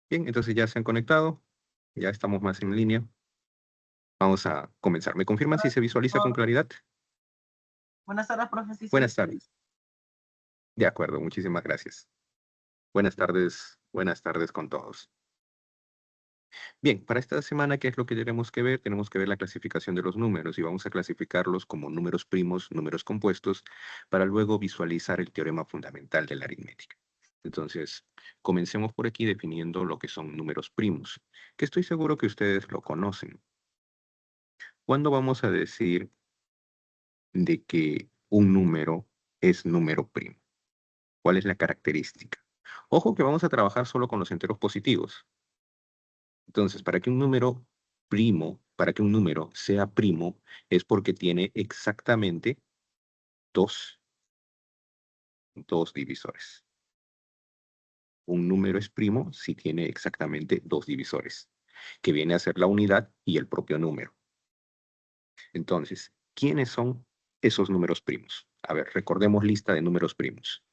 Bien, entonces ya se han conectado, ya estamos más en línea. Vamos a comenzar. ¿Me confirman si se visualiza con claridad? Buenas tardes, profe, sí se Buenas tardes. visualiza. De acuerdo, muchísimas gracias. Buenas tardes con todos. Bien, para esta semana, ¿qué es lo que tenemos que ver? Tenemos que ver la clasificación de los números y vamos a clasificarlos como números primos, números compuestos, para luego visualizar el teorema fundamental de la aritmética. Entonces, comencemos por aquí definiendo lo que son números primos, que estoy seguro que ustedes lo conocen. ¿Cuándo vamos a decir de que un número es número primo? ¿Cuál es la característica? Ojo que vamos a trabajar solo con los enteros positivos. Entonces, para que un número sea primo, es porque tiene exactamente dos, dos divisores. Un número es primo si tiene exactamente dos divisores, que viene a ser la unidad y el propio número. Entonces, ¿quiénes son esos números primos? A ver, recordemos lista de números primos.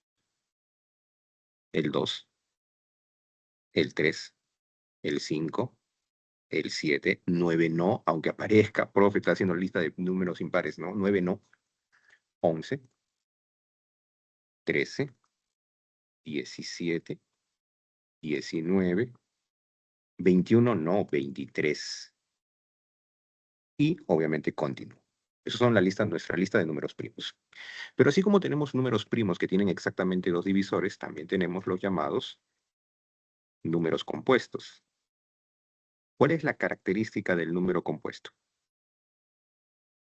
El 2, el 3, el 5, el 7, 9 no, aunque aparezca, profe, está haciendo lista de números impares, ¿no? 9 no, 11, 13, 17, 19, 21 no, 23. Y obviamente continuo. Esas son nuestra lista de números primos. Pero así como tenemos números primos que tienen exactamente dos divisores, también tenemos los llamados números compuestos. ¿Cuál es la característica del número compuesto?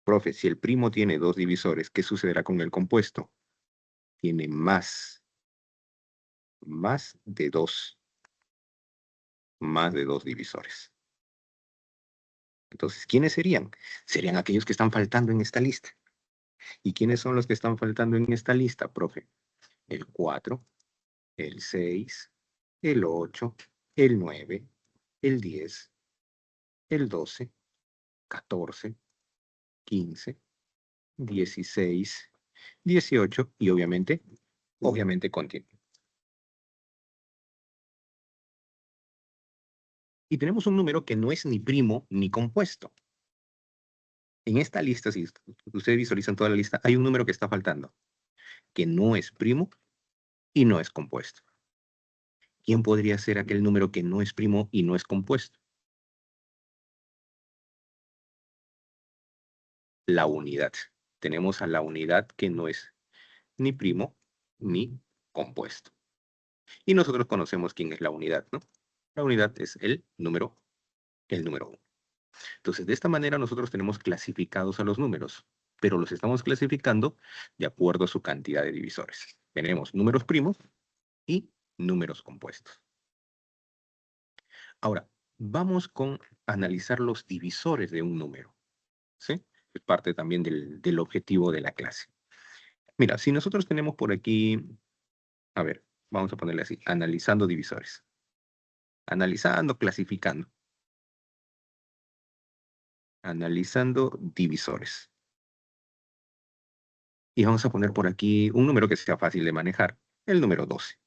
Profe, si el primo tiene dos divisores, ¿qué sucederá con el compuesto? Tiene más de dos divisores. Entonces, ¿quiénes serían? Serían aquellos que están faltando en esta lista. ¿Y quiénes son los que están faltando en esta lista, profe? El 4, el 6, el 8, el 9, el 10, el 12, 14, 15, 16, 18 y obviamente continuo. Y tenemos un número que no es ni primo ni compuesto. En esta lista, si ustedes visualizan toda la lista, hay un número que está faltando, que no es primo y no es compuesto. ¿Quién podría ser aquel número que no es primo y no es compuesto? La unidad. Tenemos a la unidad que no es ni primo ni compuesto. Y nosotros conocemos quién es la unidad, ¿no? La unidad es el número 1. Entonces, de esta manera nosotros tenemos clasificados a los números, pero los estamos clasificando de acuerdo a su cantidad de divisores. Tenemos números primos y números compuestos. Ahora, vamos con analizar los divisores de un número, ¿sí? Es parte también del objetivo de la clase. Mira, si nosotros tenemos por aquí, a ver, vamos a ponerle así, analizando divisores. Analizando, clasificando. Analizando divisores. Y vamos a poner por aquí un número que sea fácil de manejar, el número 12.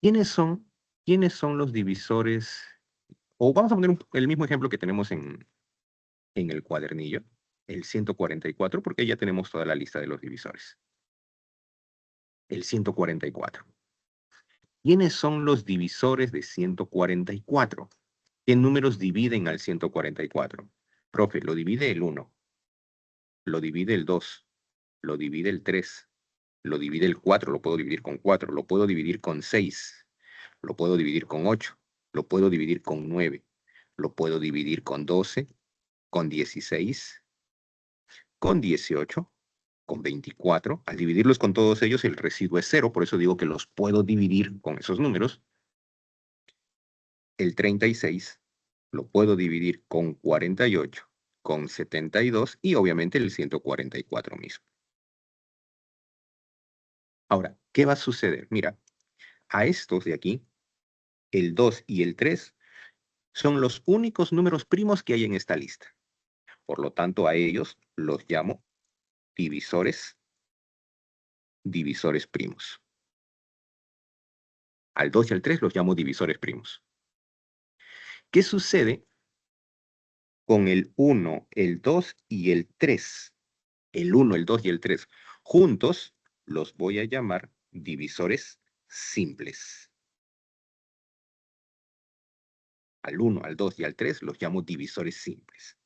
¿Quiénes son, quiénes son los divisores? O vamos a poner el mismo ejemplo que tenemos en el cuadernillo, el 144, porque ya tenemos toda la lista de los divisores. El 144. ¿Quiénes son los divisores de 144? ¿Qué números dividen al 144? Profe, lo divide el 1, lo divide el 2, lo divide el 3, lo divide el 4, lo puedo dividir con 4, lo puedo dividir con 6, lo puedo dividir con 8, lo puedo dividir con 9, lo puedo dividir con 12, con 16, con 18, con 24. Al dividirlos con todos ellos, el residuo es 0, por eso digo que los puedo dividir con esos números. El 36 lo puedo dividir con 48, con 72 y obviamente el 144 mismo. Ahora, ¿qué va a suceder? Mira, a estos de aquí, el 2 y el 3 son los únicos números primos que hay en esta lista. Por lo tanto, a ellos los llamo divisores primos. al 2 y al 3 los llamo divisores primos. ¿Qué sucede con el 1, el 2 y el 3? El 1, el 2 y el 3 juntos los voy a llamar divisores simples. Al 1, al 2 y al 3 los llamo divisores simples.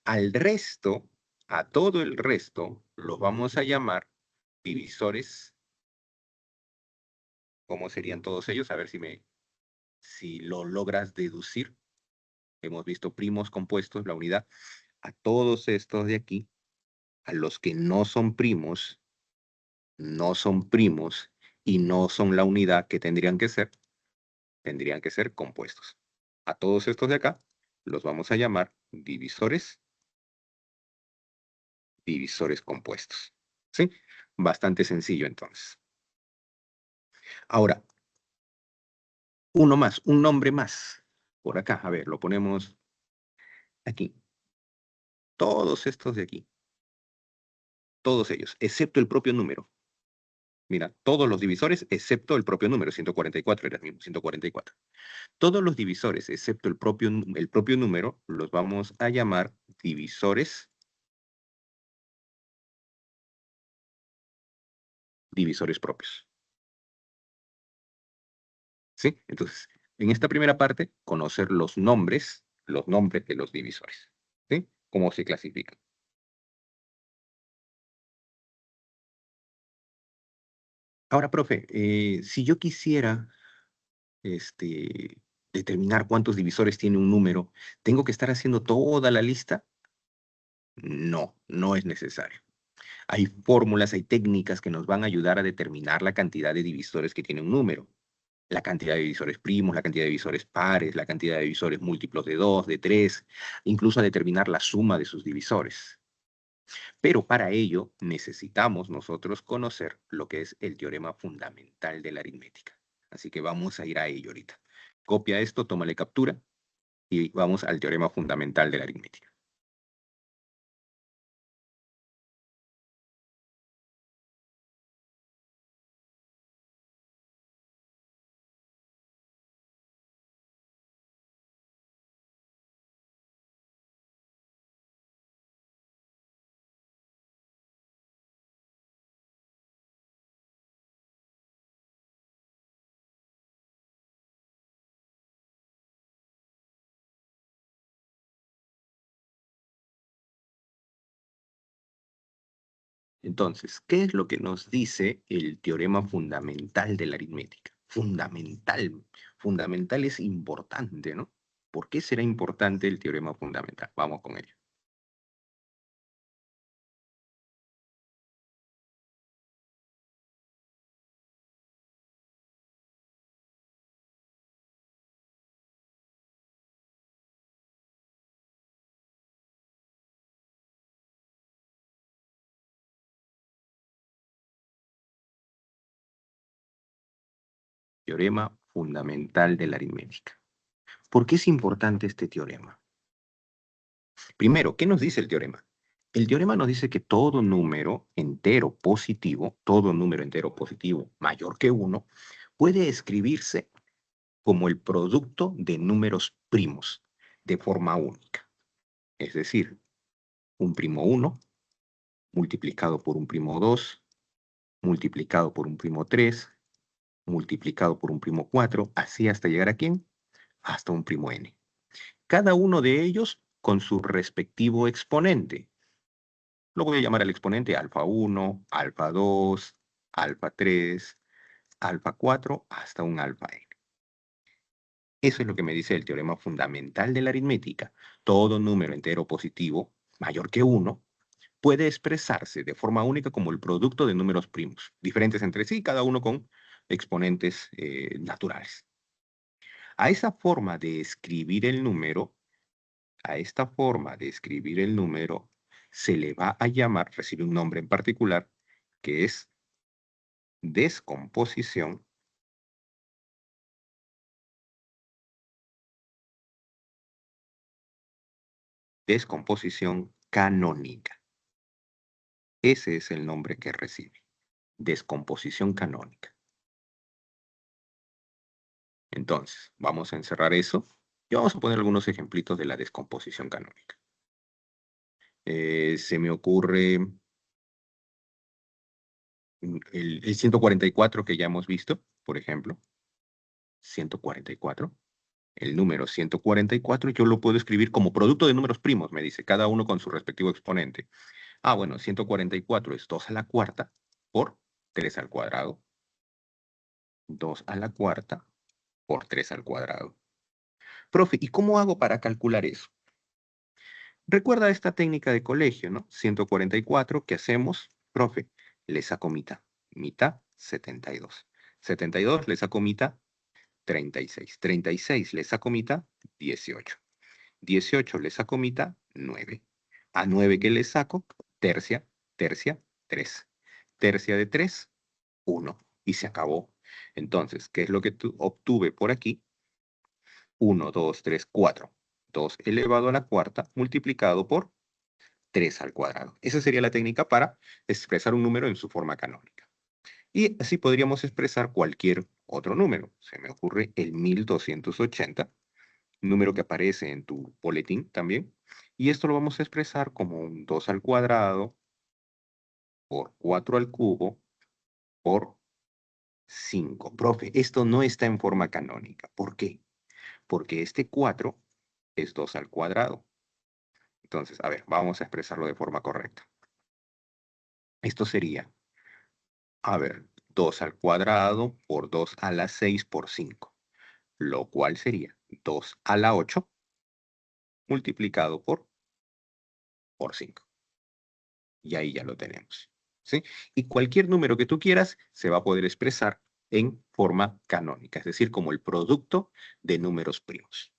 Al resto, a todo el resto, los vamos a llamar divisores. ¿Cómo serían todos ellos? A ver si lo logras deducir. Hemos visto primos compuestos, la unidad. A todos estos de aquí, a los que no son primos y no son la unidad que tendrían que ser compuestos. A todos estos de acá los vamos a llamar divisores compuestos. ¿Sí? Bastante sencillo entonces. Ahora, uno más, un nombre más. Por acá, a ver, lo ponemos aquí. Todos estos de aquí. Todos ellos, excepto el propio número. Mira, todos los divisores, excepto el propio número, 144 era el mismo, 144. Todos los divisores, excepto el propio número, los vamos a llamar divisores propios. ¿Sí? Entonces, en esta primera parte, conocer los nombres de los divisores. ¿Sí? Cómo se clasifican. Ahora, profe, si yo quisiera determinar cuántos divisores tiene un número, ¿tengo que estar haciendo toda la lista? No, no es necesario. Hay fórmulas, hay técnicas que nos van a ayudar a determinar la cantidad de divisores que tiene un número. La cantidad de divisores primos, la cantidad de divisores pares, la cantidad de divisores múltiplos de 2, de 3, incluso a determinar la suma de sus divisores. Pero para ello necesitamos nosotros conocer lo que es el teorema fundamental de la aritmética. Así que vamos a ir a ello ahorita. Copia esto, tómale captura y vamos al teorema fundamental de la aritmética. Entonces, ¿qué es lo que nos dice el teorema fundamental de la aritmética? Fundamental. Fundamental es importante, ¿no? ¿Por qué será importante el teorema fundamental? Vamos con ello. Teorema fundamental de la aritmética. ¿Por qué es importante este teorema? Primero, ¿qué nos dice el teorema? El teorema nos dice que todo número entero positivo mayor que 1, puede escribirse como el producto de números primos de forma única. Es decir, un primo 1 multiplicado por un primo 2, multiplicado por un primo 3, multiplicado por un primo 4, así hasta llegar a ¿quién? Hasta un primo n. Cada uno de ellos con su respectivo exponente. Lo voy a llamar al exponente alfa 1, alfa 2, alfa 3, alfa 4, hasta un alfa n. Eso es lo que me dice el teorema fundamental de la aritmética. Todo número entero positivo mayor que 1 puede expresarse de forma única como el producto de números primos, diferentes entre sí, cada uno con exponentes naturales. A esa forma de escribir el número, se le va a llamar, recibe un nombre en particular, que es descomposición canónica. Ese es el nombre que recibe, descomposición canónica. Entonces, vamos a encerrar eso y vamos a poner algunos ejemplitos de la descomposición canónica. Se me ocurre el 144 que ya hemos visto, por ejemplo. 144. El número 144 yo lo puedo escribir como producto de números primos, me dice, cada uno con su respectivo exponente. Ah, bueno, 144 es 2 a la cuarta por 3 al cuadrado. 2 a la cuarta por 3 al cuadrado. Profe, ¿y cómo hago para calcular eso? Recuerda esta técnica de colegio, ¿no? 144, ¿qué hacemos? Profe, le saco mitad. Mitad, 72. 72 le saco mitad, 36. 36 le saco mitad, 18. 18 le saco mitad, 9. A 9 que le saco, tercia, tercia, 3. Tercia de 3, 1. Y se acabó. Entonces, ¿qué es lo que obtuve por aquí? 1, 2, 3, 4. 2 elevado a la cuarta multiplicado por 3 al cuadrado. Esa sería la técnica para expresar un número en su forma canónica. Y así podríamos expresar cualquier otro número. Se me ocurre el 1280, número que aparece en tu boletín también. Y esto lo vamos a expresar como un 2 al cuadrado por 4 al cubo por 5. Profe, esto no está en forma canónica. ¿Por qué? Porque este 4 es 2 al cuadrado. Entonces, a ver, vamos a expresarlo de forma correcta. Esto sería, a ver, 2 al cuadrado por 2 a la 6 por 5, lo cual sería 2 a la 8 multiplicado por 5. Y ahí ya lo tenemos, ¿sí? Y cualquier número que tú quieras se va a poder expresar en forma canónica, es decir, como el producto de números primos.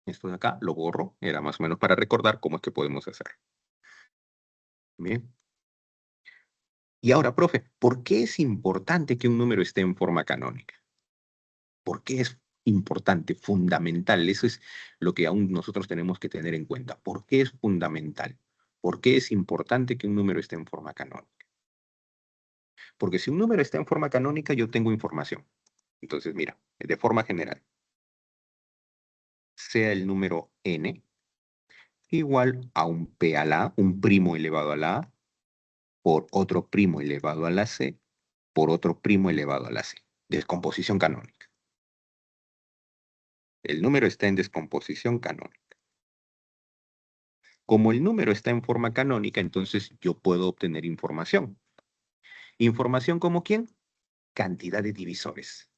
Esto de acá lo borro, era más o menos para recordar cómo es que podemos hacer. Bien. Y ahora, profe, ¿por qué es importante que un número esté en forma canónica? ¿Por qué es importante, fundamental? Eso es lo que aún nosotros tenemos que tener en cuenta. ¿Por qué es fundamental? ¿Por qué es importante que un número esté en forma canónica? Porque si un número está en forma canónica, yo tengo información. Entonces, mira, de forma general, sea el número n igual a un p a la a, un primo elevado a la a, por otro primo elevado a la c, por otro primo elevado a la c. Descomposición canónica. El número está en descomposición canónica. Como el número está en forma canónica, entonces yo puedo obtener información. ¿Información como quién? Cantidad de divisores.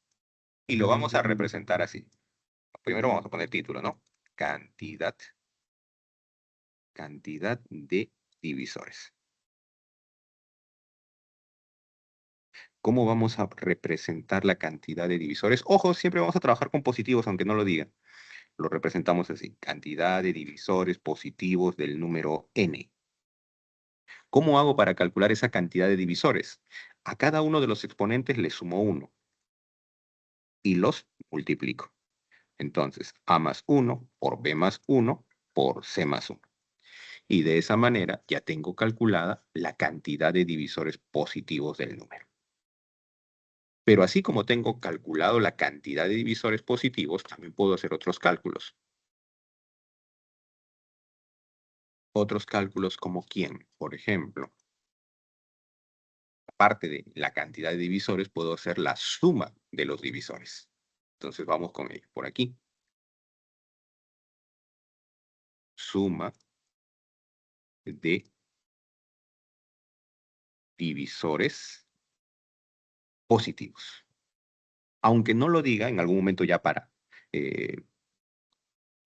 Y lo vamos a representar así. Primero vamos a poner título, ¿no? Cantidad de divisores. ¿Cómo vamos a representar la cantidad de divisores? Ojo, siempre vamos a trabajar con positivos, aunque no lo diga. Lo representamos así. Cantidad de divisores positivos del número n. ¿Cómo hago para calcular esa cantidad de divisores? A cada uno de los exponentes le sumo 1 y los multiplico. Entonces, a más 1 por b más 1 por c más 1. Y de esa manera ya tengo calculada la cantidad de divisores positivos del número. Pero así como tengo calculado la cantidad de divisores positivos, también puedo hacer otros cálculos. Otros cálculos como quién, por ejemplo. Aparte de la cantidad de divisores, puedo hacer la suma de los divisores. Entonces vamos con ello. Por aquí. Suma de divisores positivos. Aunque no lo diga, en algún momento ya para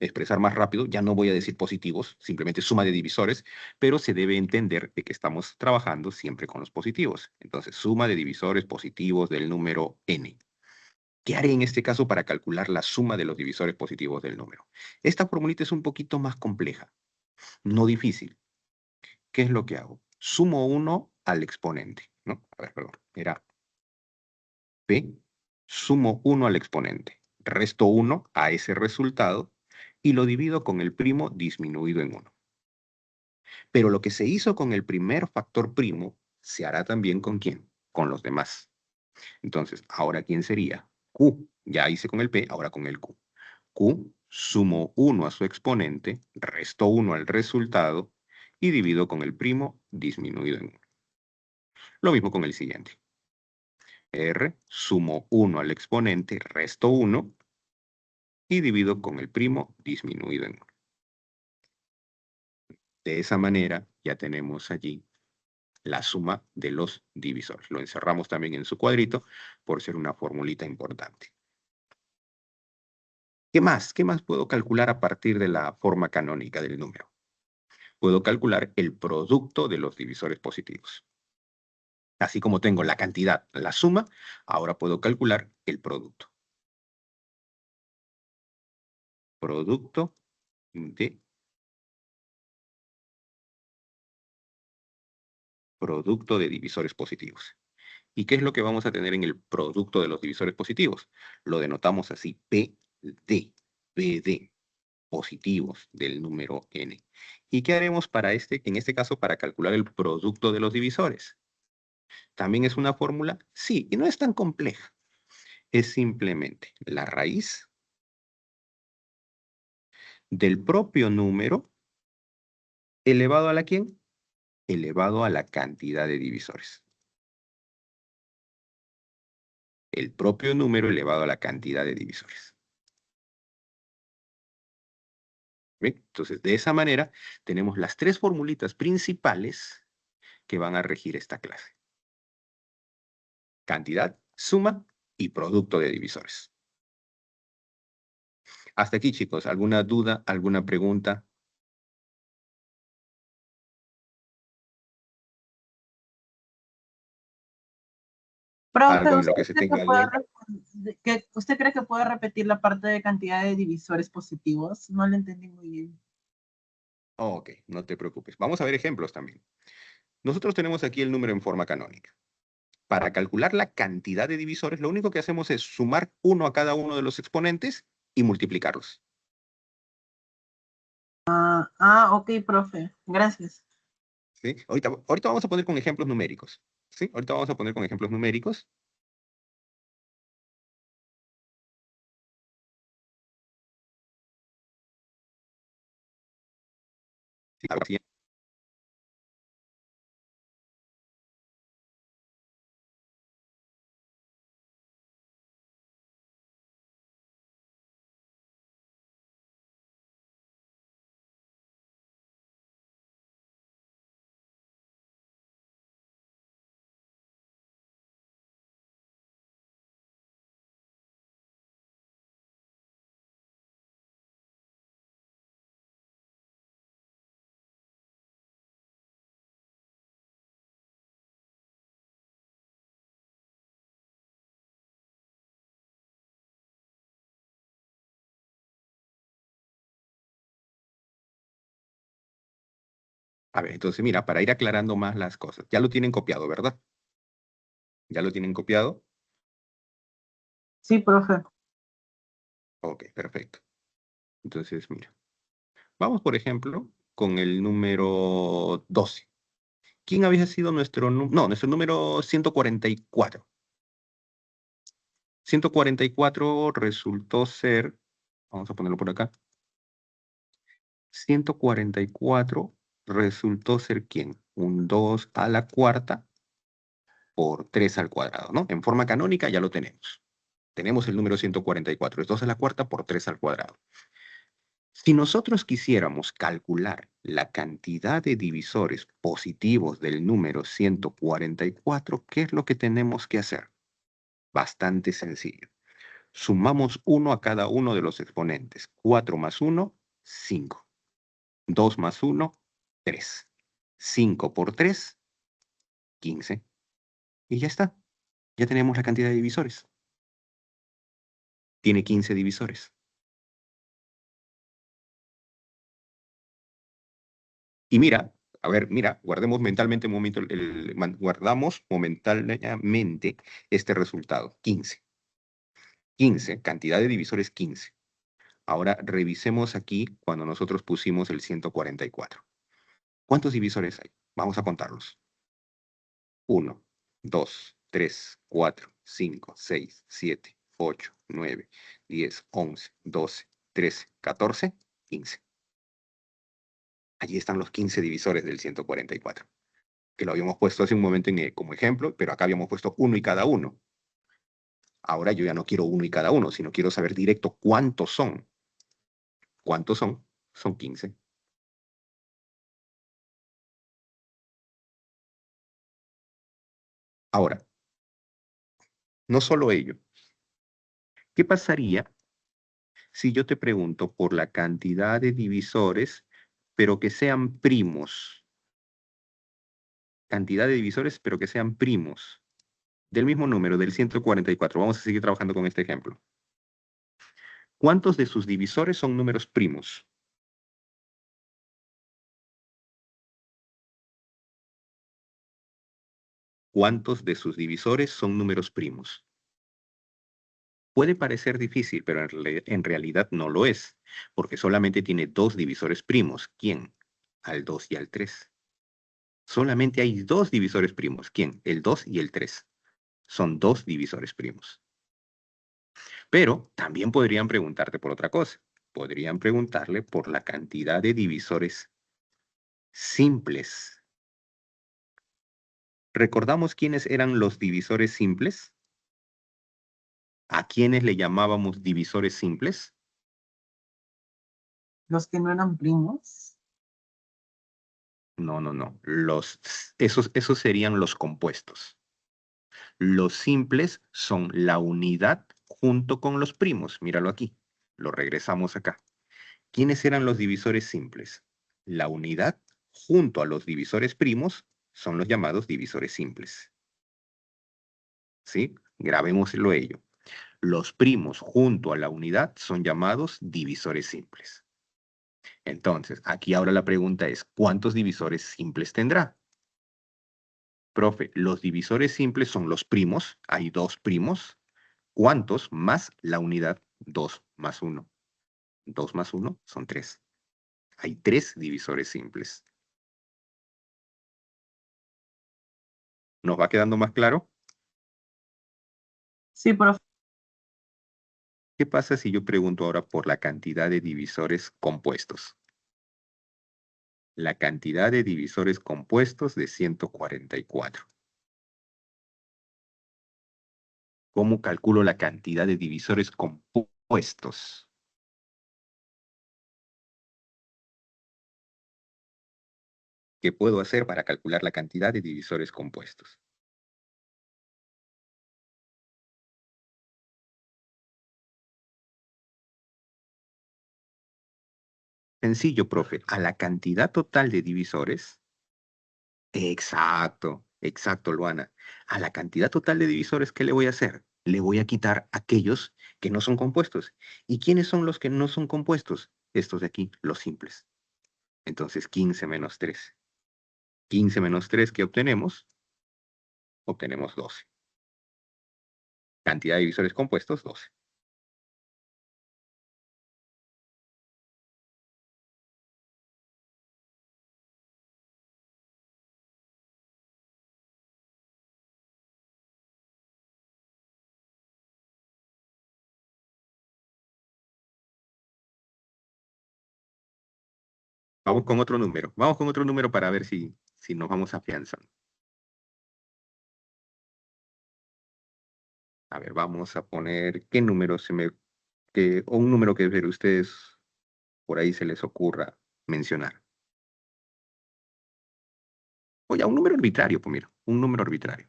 expresar más rápido, ya no voy a decir positivos, simplemente suma de divisores, pero se debe entender de que estamos trabajando siempre con los positivos. Entonces, suma de divisores positivos del número n. ¿Qué haré en este caso para calcular la suma de los divisores positivos del número? Esta formulita es un poquito más compleja, no difícil. ¿Qué es lo que hago? Sumo 1 al exponente, ¿no? A ver, perdón, era p, sumo 1 al exponente, resto 1 a ese resultado y lo divido con el primo disminuido en 1. Pero lo que se hizo con el primer factor primo, se hará también con ¿quién? Con los demás. Entonces, ahora, ¿quién sería? Q. Ya hice con el P, ahora con el Q. Q, sumo 1 a su exponente, resto 1 al resultado y divido con el primo disminuido en 1. Lo mismo con el siguiente. R, sumo 1 al exponente, resto 1 y divido con el primo disminuido en 1. De esa manera ya tenemos allí la suma de los divisores. Lo encerramos también en su cuadrito por ser una formulita importante. ¿Qué más? ¿Qué más puedo calcular a partir de la forma canónica del número? Puedo calcular el producto de los divisores positivos. Así como tengo la cantidad, la suma, ahora puedo calcular el producto. Producto de divisores positivos. ¿Y qué es lo que vamos a tener en el producto de los divisores positivos? Lo denotamos así, PD, positivos del número n. ¿Y qué haremos en este caso, para calcular el producto de los divisores? ¿También es una fórmula? Sí, y no es tan compleja. Es simplemente la raíz del propio número elevado a la ¿quién? Elevado a la cantidad de divisores. El propio número elevado a la cantidad de divisores. ¿Bien? Entonces, de esa manera, tenemos las tres formulitas principales que van a regir esta clase. Cantidad, suma y producto de divisores. Hasta aquí, chicos. ¿Alguna duda, alguna pregunta? Profe, Algo en lo que se tenga duda. ¿usted cree que puede repetir la parte de cantidad de divisores positivos? No lo entendí muy bien. Ok, no te preocupes. Vamos a ver ejemplos también. Nosotros tenemos aquí el número en forma canónica. Para calcular la cantidad de divisores, lo único que hacemos es sumar 1 a cada uno de los exponentes y multiplicarlos. Ok, profe. Gracias. ¿Sí? Ahorita vamos a poner con ejemplos numéricos. ¿Sí? Ahorita vamos a poner con ejemplos numéricos. Sí, a ver si- A ver, entonces mira, para ir aclarando más las cosas. Ya lo tienen copiado, ¿verdad? ¿Ya lo tienen copiado? Sí, profe. Ok, perfecto. Entonces, mira. Vamos, por ejemplo, con el número 12. ¿Quién había sido nuestro número? No, nuestro número 144. 144 resultó ser, vamos a ponerlo por acá. 144 resultó ser ¿quién? Un 2 a la cuarta por 3 al cuadrado, ¿no? En forma canónica ya lo tenemos. Tenemos el número 144, es 2 a la cuarta por 3 al cuadrado. Si nosotros quisiéramos calcular la cantidad de divisores positivos del número 144, ¿qué es lo que tenemos que hacer? Bastante sencillo. Sumamos 1 a cada uno de los exponentes. 4 más 1, 5. 2 más 1, 3. 5 por 3, 15. Y ya está. Ya tenemos la cantidad de divisores. Tiene 15 divisores. Y mira, a ver, mira, guardemos mentalmente un momento, guardamos momentáneamente este resultado, 15. 15, cantidad de divisores 15. Ahora revisemos aquí cuando nosotros pusimos el 144. ¿Cuántos divisores hay? Vamos a contarlos. 1, 2, 3, 4, 5, 6, 7, 8, 9, 10, 11, 12, 13, 14, 15. Allí están los 15 divisores del 144, que lo habíamos puesto hace un momento como ejemplo, pero acá habíamos puesto uno y cada uno. Ahora yo ya no quiero uno y cada uno, sino quiero saber directo cuántos son. ¿Cuántos son? Son 15. Ahora, no solo ello. ¿Qué pasaría si yo te pregunto por la cantidad de divisores, pero que sean primos? Cantidad de divisores, pero que sean primos. Del mismo número, del 144. Vamos a seguir trabajando con este ejemplo. ¿Cuántos de sus divisores son números primos? ¿Cuántos de sus divisores son números primos? Puede parecer difícil, pero en realidad no lo es, porque solamente tiene dos divisores primos. ¿Quién? Al 2 y al 3. Solamente hay dos divisores primos. ¿Quién? El 2 y el 3. Son dos divisores primos. Pero también podrían preguntarte por otra cosa. Podrían preguntarle por la cantidad de divisores simples. ¿Recordamos quiénes eran los divisores simples? ¿A quiénes le llamábamos divisores simples? Los que no eran primos. No, no, no. Esos serían los compuestos. Los simples son la unidad junto con los primos. Míralo aquí. Lo regresamos acá. ¿Quiénes eran los divisores simples? La unidad junto a los divisores primos son los llamados divisores simples. ¿Sí? Grabémoslo ello. Los primos junto a la unidad son llamados divisores simples. Entonces, aquí ahora la pregunta es, ¿cuántos divisores simples tendrá? Profe, los divisores simples son los primos, hay dos primos. ¿Cuántos más la unidad? 2 más 1. 2 más 1 son 3. Hay 3 divisores simples. ¿Nos va quedando más claro? Sí, profe. ¿Qué pasa si yo pregunto ahora por la cantidad de divisores compuestos? La cantidad de divisores compuestos de 144. ¿Cómo calculo la cantidad de divisores compuestos? ¿Qué puedo hacer para calcular la cantidad de divisores compuestos? Sencillo, profe. A la cantidad total de divisores. Exacto, exacto, Luana. A la cantidad total de divisores, ¿qué le voy a hacer? Le voy a quitar aquellos que no son compuestos. ¿Y quiénes son los que no son compuestos? Estos de aquí, los simples. Entonces, 15 menos 3. 15 menos 3, ¿qué obtenemos? Obtenemos 12. Cantidad de divisores compuestos, 12. Vamos con otro número. Vamos con otro número para ver si nos vamos afianzando. A ver, vamos a poner qué número o un número que ver ustedes por ahí se les ocurra mencionar. O ya un número arbitrario, pues mira, un número arbitrario.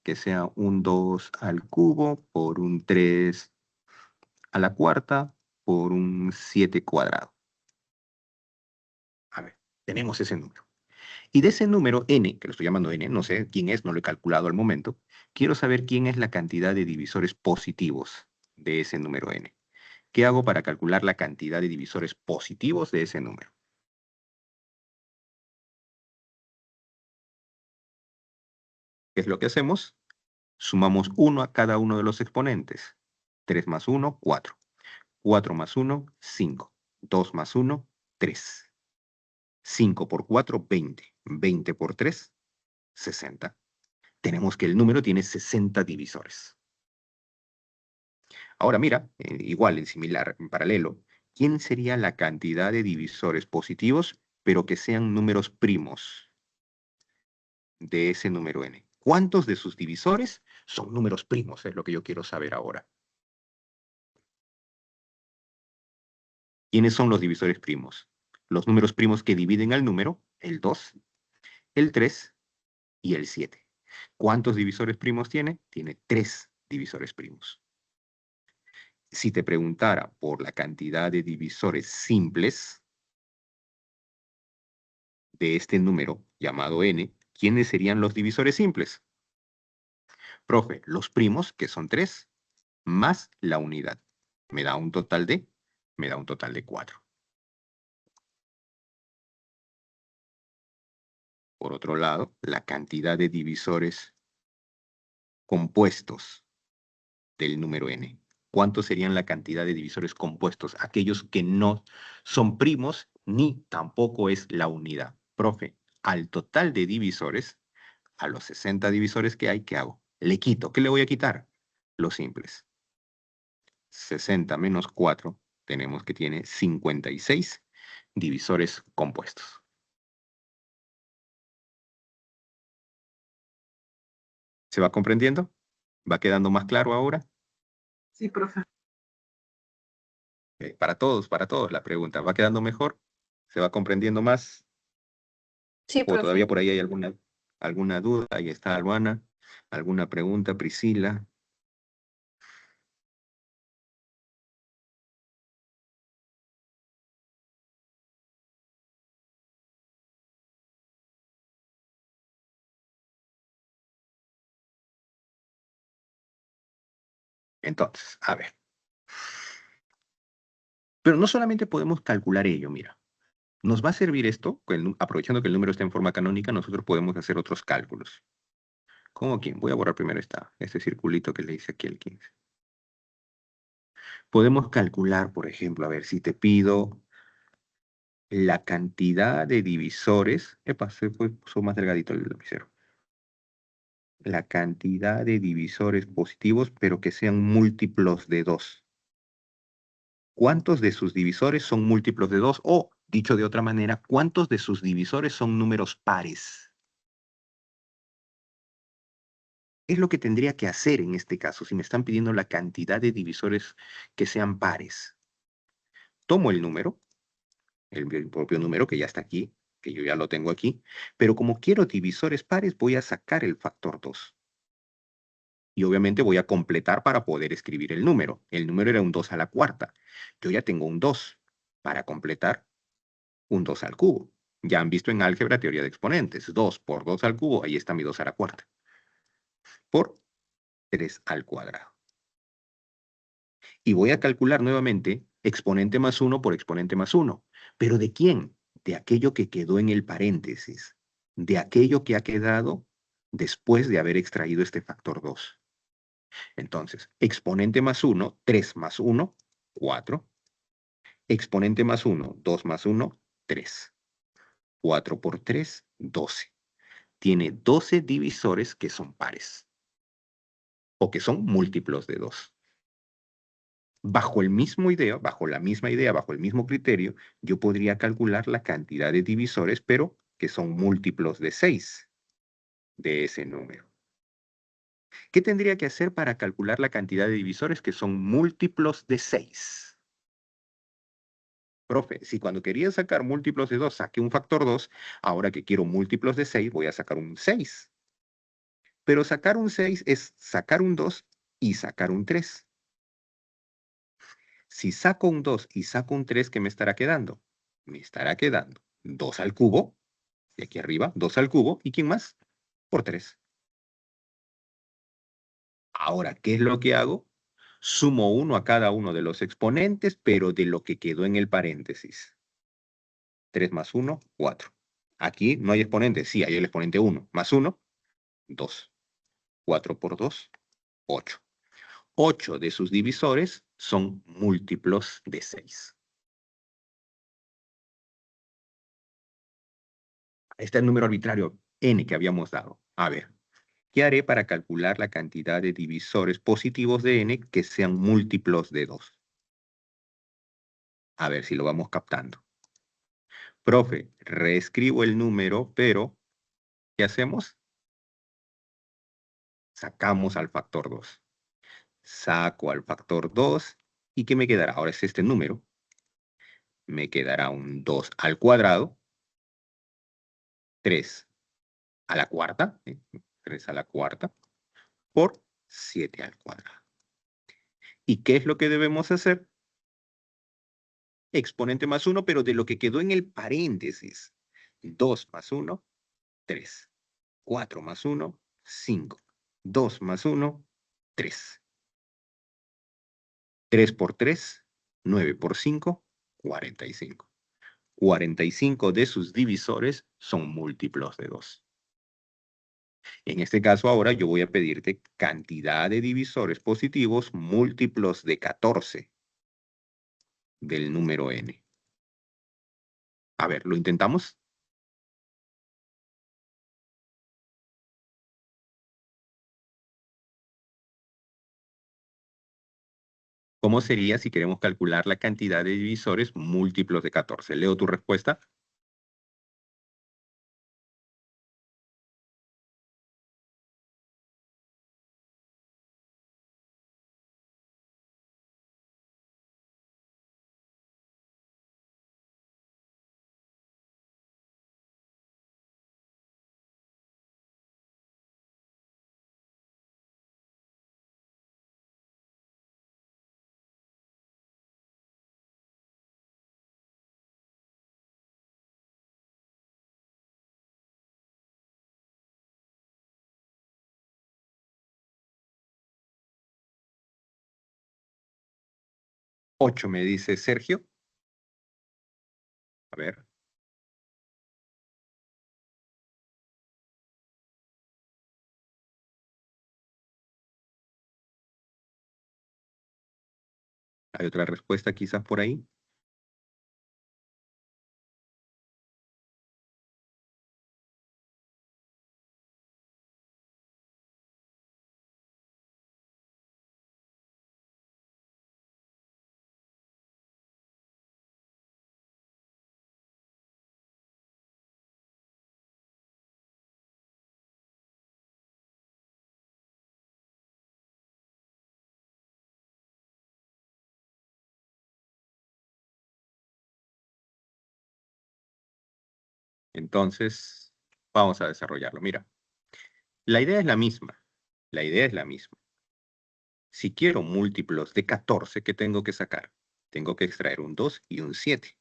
Que sea un 2 al cubo por un 3 a la cuarta por un 7 cuadrado. A ver, tenemos ese número. Y de ese número n, que lo estoy llamando n, no sé quién es, no lo he calculado al momento, quiero saber quién es la cantidad de divisores positivos de ese número n. ¿Qué hago para calcular la cantidad de divisores positivos de ese número? ¿Qué es lo que hacemos? Sumamos 1 a cada uno de los exponentes. 3 más 1, 4. 4 más 1, 5. 2 más 1, 3. 5 por 4, 20. 20 por 3, 60. tenemos que el número tiene 60 divisores. Ahora mira, igual, en similar, en paralelo, ¿quién sería la cantidad de divisores positivos, pero que sean números primos de ese número n? ¿Cuántos de sus divisores son números primos? Es lo que yo quiero saber ahora. ¿Quiénes son los divisores primos? Los números primos que dividen al número, el 2, el 3 y el 7. ¿Cuántos divisores primos tiene? Tiene 3 divisores primos. Si te preguntara por la cantidad de divisores simples de este número llamado n, ¿quiénes serían los divisores simples? Profe, los primos, que son 3, más la unidad. Me da un total de 4. Por otro lado, la cantidad de divisores compuestos del número n. ¿Cuántos serían la cantidad de divisores compuestos? Aquellos que no son primos ni tampoco es la unidad. Profe, al total de divisores, a los 60 divisores que hay, ¿qué hago? Le quito. ¿Qué le voy a quitar? Los simples. 60 menos 4, tenemos que tiene 56 divisores compuestos. ¿Se va comprendiendo? ¿Va quedando más claro ahora? Sí, profe. Para todos la pregunta. ¿Va quedando mejor? ¿Se va comprendiendo más? Sí, ¿O profe. todavía por ahí hay alguna duda? Ahí está Luana. ¿Alguna pregunta, Priscila? Entonces, a ver. Pero no solamente podemos calcular ello, mira. Nos va a servir esto, aprovechando que el número está en forma canónica, nosotros podemos hacer otros cálculos. ¿Cómo quién? Voy a borrar primero este circulito que le hice aquí al 15. Podemos calcular, por ejemplo, a ver, si te pido la cantidad de divisores. Epa, se puso más delgadito el lapicero. La cantidad de divisores positivos, pero que sean múltiplos de 2. ¿Cuántos de sus divisores son múltiplos de 2? O, dicho de otra manera, ¿cuántos de sus divisores son números pares? Es lo que tendría que hacer en este caso, si me están pidiendo la cantidad de divisores que sean pares. Tomo el número, el propio número que ya está aquí, que yo ya lo tengo aquí, pero como quiero divisores pares, voy a sacar el factor 2. Y obviamente voy a completar para poder escribir el número. El número era un 2 a la cuarta. Yo ya tengo un 2. Para completar, un 2 al cubo. Ya han visto en álgebra teoría de exponentes. 2 por 2 al cubo, ahí está mi 2 a la cuarta. Por 3 al cuadrado. Y voy a calcular nuevamente exponente más 1 por exponente más 1. ¿Pero de quién? De aquello que quedó en el paréntesis. De aquello que ha quedado después de haber extraído este factor 2. Entonces, exponente más 1, 3 más 1, 4. Exponente más 1, 2 más 1, 3. 4 por 3, 12. Tiene 12 divisores que son pares. O que son múltiplos de 2. Bajo la misma idea, bajo el mismo criterio, yo podría calcular la cantidad de divisores, pero que son múltiplos de 6 de ese número. ¿Qué tendría que hacer para calcular la cantidad de divisores que son múltiplos de 6? Profe, si cuando quería sacar múltiplos de 2 saqué un factor 2, ahora que quiero múltiplos de 6 voy a sacar un 6. Pero sacar un 6 es sacar un 2 y sacar un 3. Si saco un 2 y saco un 3, ¿qué me estará quedando? Me estará quedando 2 al cubo, de aquí arriba, 2 al cubo, ¿y quién más? Por 3. Ahora, ¿qué es lo que hago? Sumo 1 a cada uno de los exponentes, pero de lo que quedó en el paréntesis. 3 más 1, 4. Aquí no hay exponente, sí, hay el exponente 1. Más 1, 2. 4 por 2, 8. 8 de sus divisores son múltiplos de 6. Este es el número arbitrario n que habíamos dado. A ver, ¿Qué haré para calcular la cantidad de divisores positivos de n que sean múltiplos de 2? A ver si lo vamos captando. Profe, reescribo el número, pero ¿qué hacemos? Sacamos al factor 2. Saco al factor 2. ¿Y qué me quedará? Ahora es este número. Me quedará un 2 al cuadrado, 3 a la cuarta, 3 a la cuarta, por 7 al cuadrado. ¿Y qué es lo que debemos hacer? Exponente más 1, pero de lo que quedó en el paréntesis. 2 más 1, 3. 4 más 1, 5. 2 más 1, 3. 3 por 3, 9 por 5, 45. 45 de sus divisores son múltiplos de 2. En este caso ahora yo voy a pedirte cantidad de divisores positivos múltiplos de 14 del número n. A ver, ¿lo intentamos? ¿Cómo sería si queremos calcular la cantidad de divisores múltiplos de 14? Leo tu respuesta. Ocho me dice Sergio. A ver. ¿Hay otra respuesta quizás por ahí? Entonces, vamos a desarrollarlo. Mira, la idea es la misma. La idea es la misma. Si quiero múltiplos de 14, ¿qué tengo que sacar? Tengo que extraer un 2 y un 7.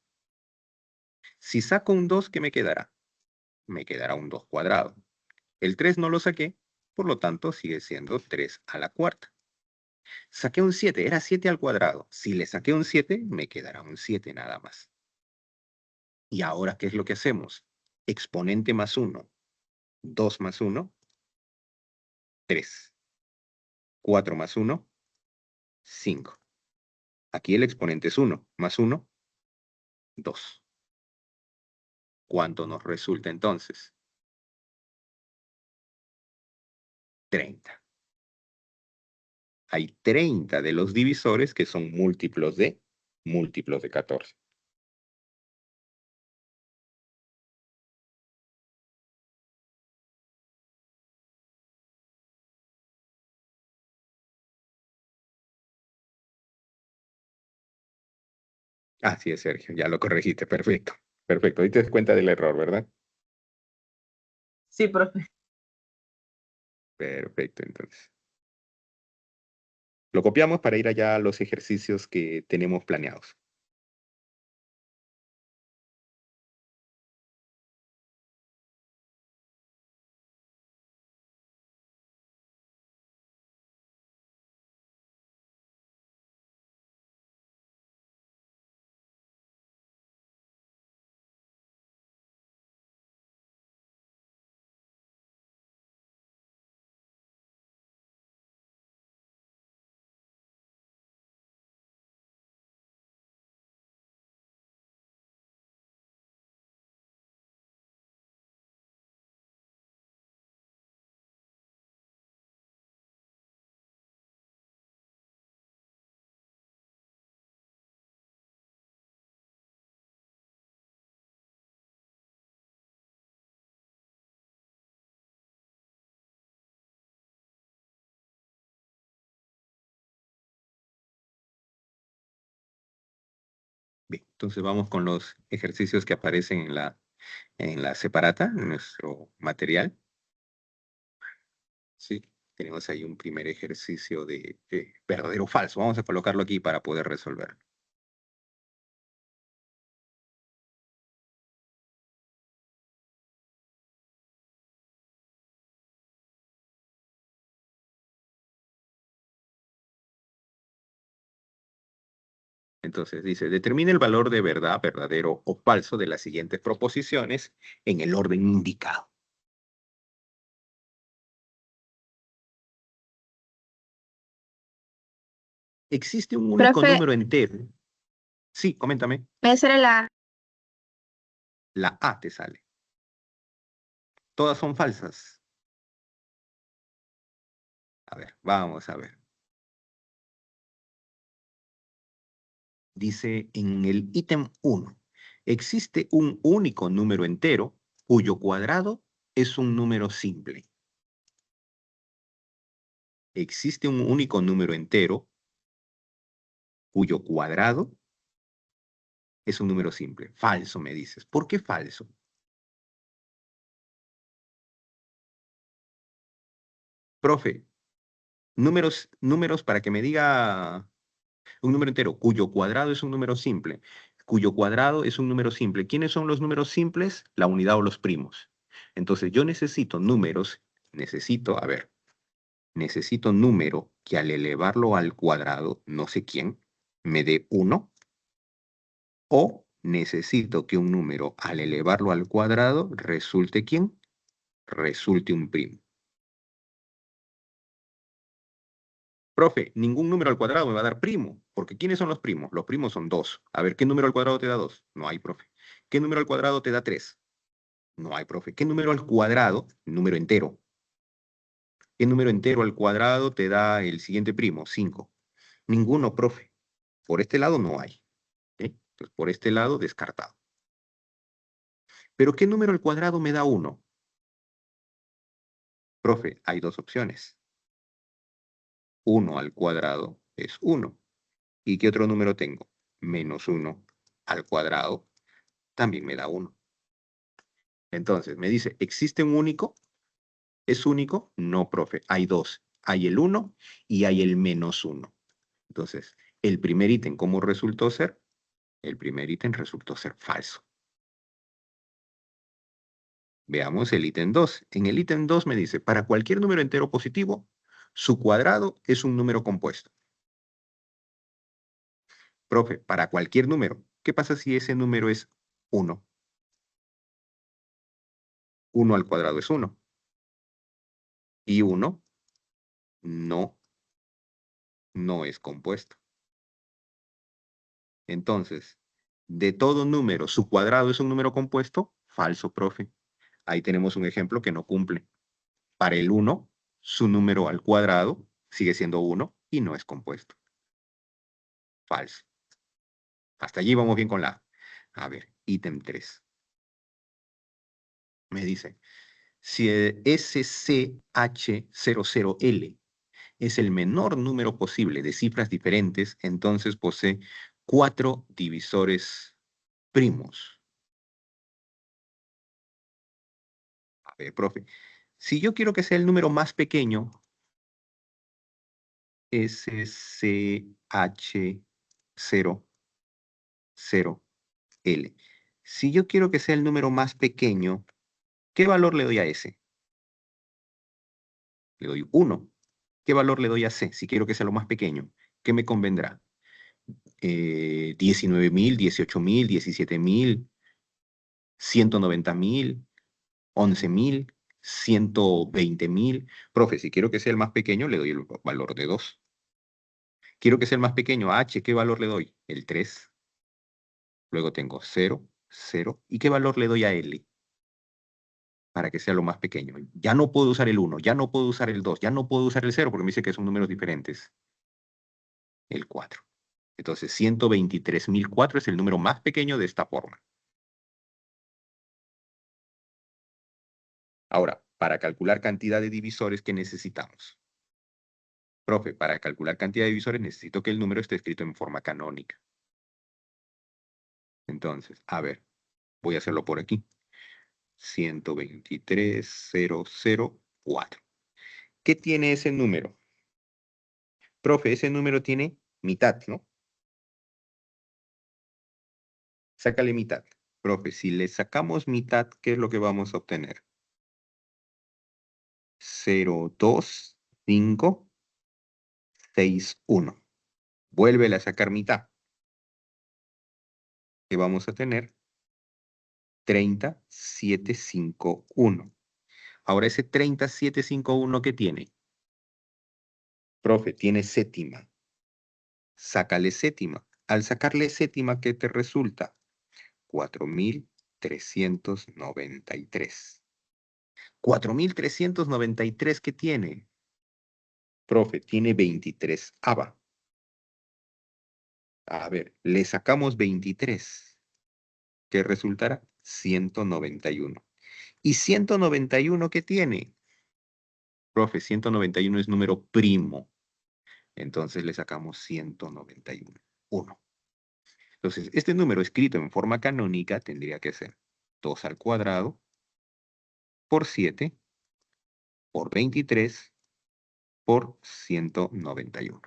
Si saco un 2, ¿qué me quedará? Me quedará un 2 cuadrado. El 3 no lo saqué, por lo tanto sigue siendo 3 a la cuarta. Saqué un 7, era 7 al cuadrado. Si le saqué un 7, me quedará un 7 nada más. ¿Y ahora qué es lo que hacemos? Exponente más 1. 2 más 1, 3. 4 más 1, 5. Aquí el exponente es 1, más 1, 2. ¿Cuánto nos resulta entonces? 30. Hay 30 de los divisores que son múltiplos de 14. Así es, Sergio, ya lo corregiste, perfecto. Perfecto, ahí te das cuenta del error, ¿verdad? Sí, profe. Perfecto, entonces. Lo copiamos para ir allá a los ejercicios que tenemos planeados. Entonces vamos con los ejercicios que aparecen en la separata, en nuestro material. Sí, tenemos ahí un primer ejercicio de verdadero o falso. Vamos a colocarlo aquí para poder resolver. Entonces dice, determina el valor de verdad, verdadero o falso de las siguientes proposiciones en el orden indicado. ¿Existe un único Profe, número entero? Sí, coméntame. esa era La A te sale. Todas son falsas. A ver, vamos a ver. Dice en el ítem 1, existe un único número entero cuyo cuadrado es un número simple. Existe un único número entero cuyo cuadrado es un número simple. Falso, me dices. ¿Por qué falso? Profe, números para que me diga un número entero cuyo cuadrado es un número simple. Cuyo cuadrado es un número simple. ¿Quiénes son los números simples? La unidad o los primos. Entonces yo necesito números, a ver, necesito número que al elevarlo al cuadrado, no sé quién, me dé 1, o necesito que un número al elevarlo al cuadrado resulte ¿quién? Resulte un primo. Profe, ningún número al cuadrado me va a dar primo, porque ¿quiénes son los primos? Los primos son 2. A ver, ¿qué número al cuadrado te da 2? No hay, profe. ¿Qué número al cuadrado te da 3? No hay, profe. ¿Qué número al cuadrado? Número entero. ¿Qué número entero al cuadrado te da el siguiente primo? 5. Ninguno, profe. Por este lado no hay. ¿Ok? Entonces, por este lado, descartado. ¿Pero qué número al cuadrado me da 1? Profe, hay dos opciones. 1 al cuadrado es 1. ¿Y qué otro número tengo? Menos 1 al cuadrado también me da 1. Entonces, me dice, ¿existe un único? ¿Es único? No, profe. Hay dos. Hay el 1 y hay el menos 1. Entonces, el primer ítem, ¿cómo resultó ser? El primer ítem resultó ser falso. Veamos el ítem 2. En el ítem 2 me dice, para cualquier número entero positivo, su cuadrado es un número compuesto. Profe, para cualquier número, ¿qué pasa si ese número es 1? 1 al cuadrado es 1. Y 1 no es compuesto. Entonces, de todo número, ¿su cuadrado es un número compuesto? Falso, profe. Ahí tenemos un ejemplo que no cumple. Para el 1, su número al cuadrado sigue siendo 1 y no es compuesto. Falso. Hasta allí vamos bien con la A. A ver, ítem 3. Me dice, si el SCH00L es el menor número posible de cifras diferentes, entonces posee 4 divisores primos. A ver, profe, si yo quiero que sea el número más pequeño, SCH00L. Si yo quiero que sea el número más pequeño, ¿qué valor le doy a S? Le doy 1. ¿Qué valor le doy a C si quiero que sea lo más pequeño? ¿Qué me convendrá? 19.000, 18.000, 17.000, 190.000, 11.000, 120.000. Profe, si quiero que sea el más pequeño, le doy el valor de 2. Quiero que sea el más pequeño, a H, ¿qué valor le doy? El 3. Luego tengo 0, 0. ¿Y qué valor le doy a L? Para que sea lo más pequeño. Ya no puedo usar el 1, ya no puedo usar el 2, ya no puedo usar el 0 porque me dice que son números diferentes. El 4. Entonces, 123.004 es el número más pequeño de esta forma. Ahora, para calcular cantidad de divisores, ¿qué necesitamos? Profe, para calcular cantidad de divisores necesito que el número esté escrito en forma canónica. Entonces, a ver, voy a hacerlo por aquí. 123,004. ¿Qué tiene ese número? Profe, ese número tiene mitad, ¿no? Sácale mitad. Profe, si le sacamos mitad, ¿qué es lo que vamos a obtener? 0,2561. Vuélvele a sacar mitad. ¿Qué vamos a tener? 30,751. Ahora, ese 30,751, ¿qué tiene? Profe, tiene séptima. Sácale séptima. Al sacarle séptima, ¿qué te resulta? 4,393. 4,393, ¿qué tiene? Profe, tiene 23 ava. A ver, le sacamos 23, que resultará 191. ¿Y 191 qué tiene? Profe, 191 es número primo. Entonces le sacamos 191. 1. Entonces, este número escrito en forma canónica tendría que ser 2 al cuadrado por 7 por 23 por 191.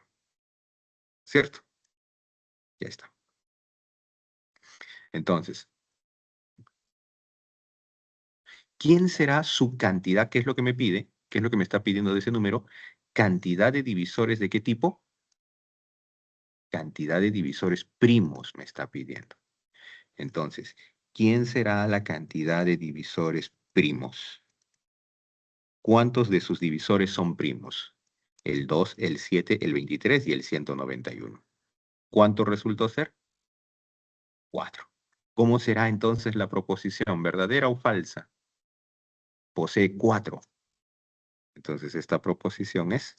¿Cierto? Ya está. Entonces, ¿quién será su cantidad? ¿Qué es lo que me pide? ¿Qué es lo que me está pidiendo de ese número? ¿Cantidad de divisores de qué tipo? Cantidad de divisores primos me está pidiendo. Entonces, ¿quién será la cantidad de divisores primos? ¿Cuántos de sus divisores son primos? El 2, el 7, el 23 y el 191. ¿Cuánto resultó ser? 4. ¿Cómo será entonces la proposición? ¿Verdadera o falsa? Posee 4. Entonces, esta proposición es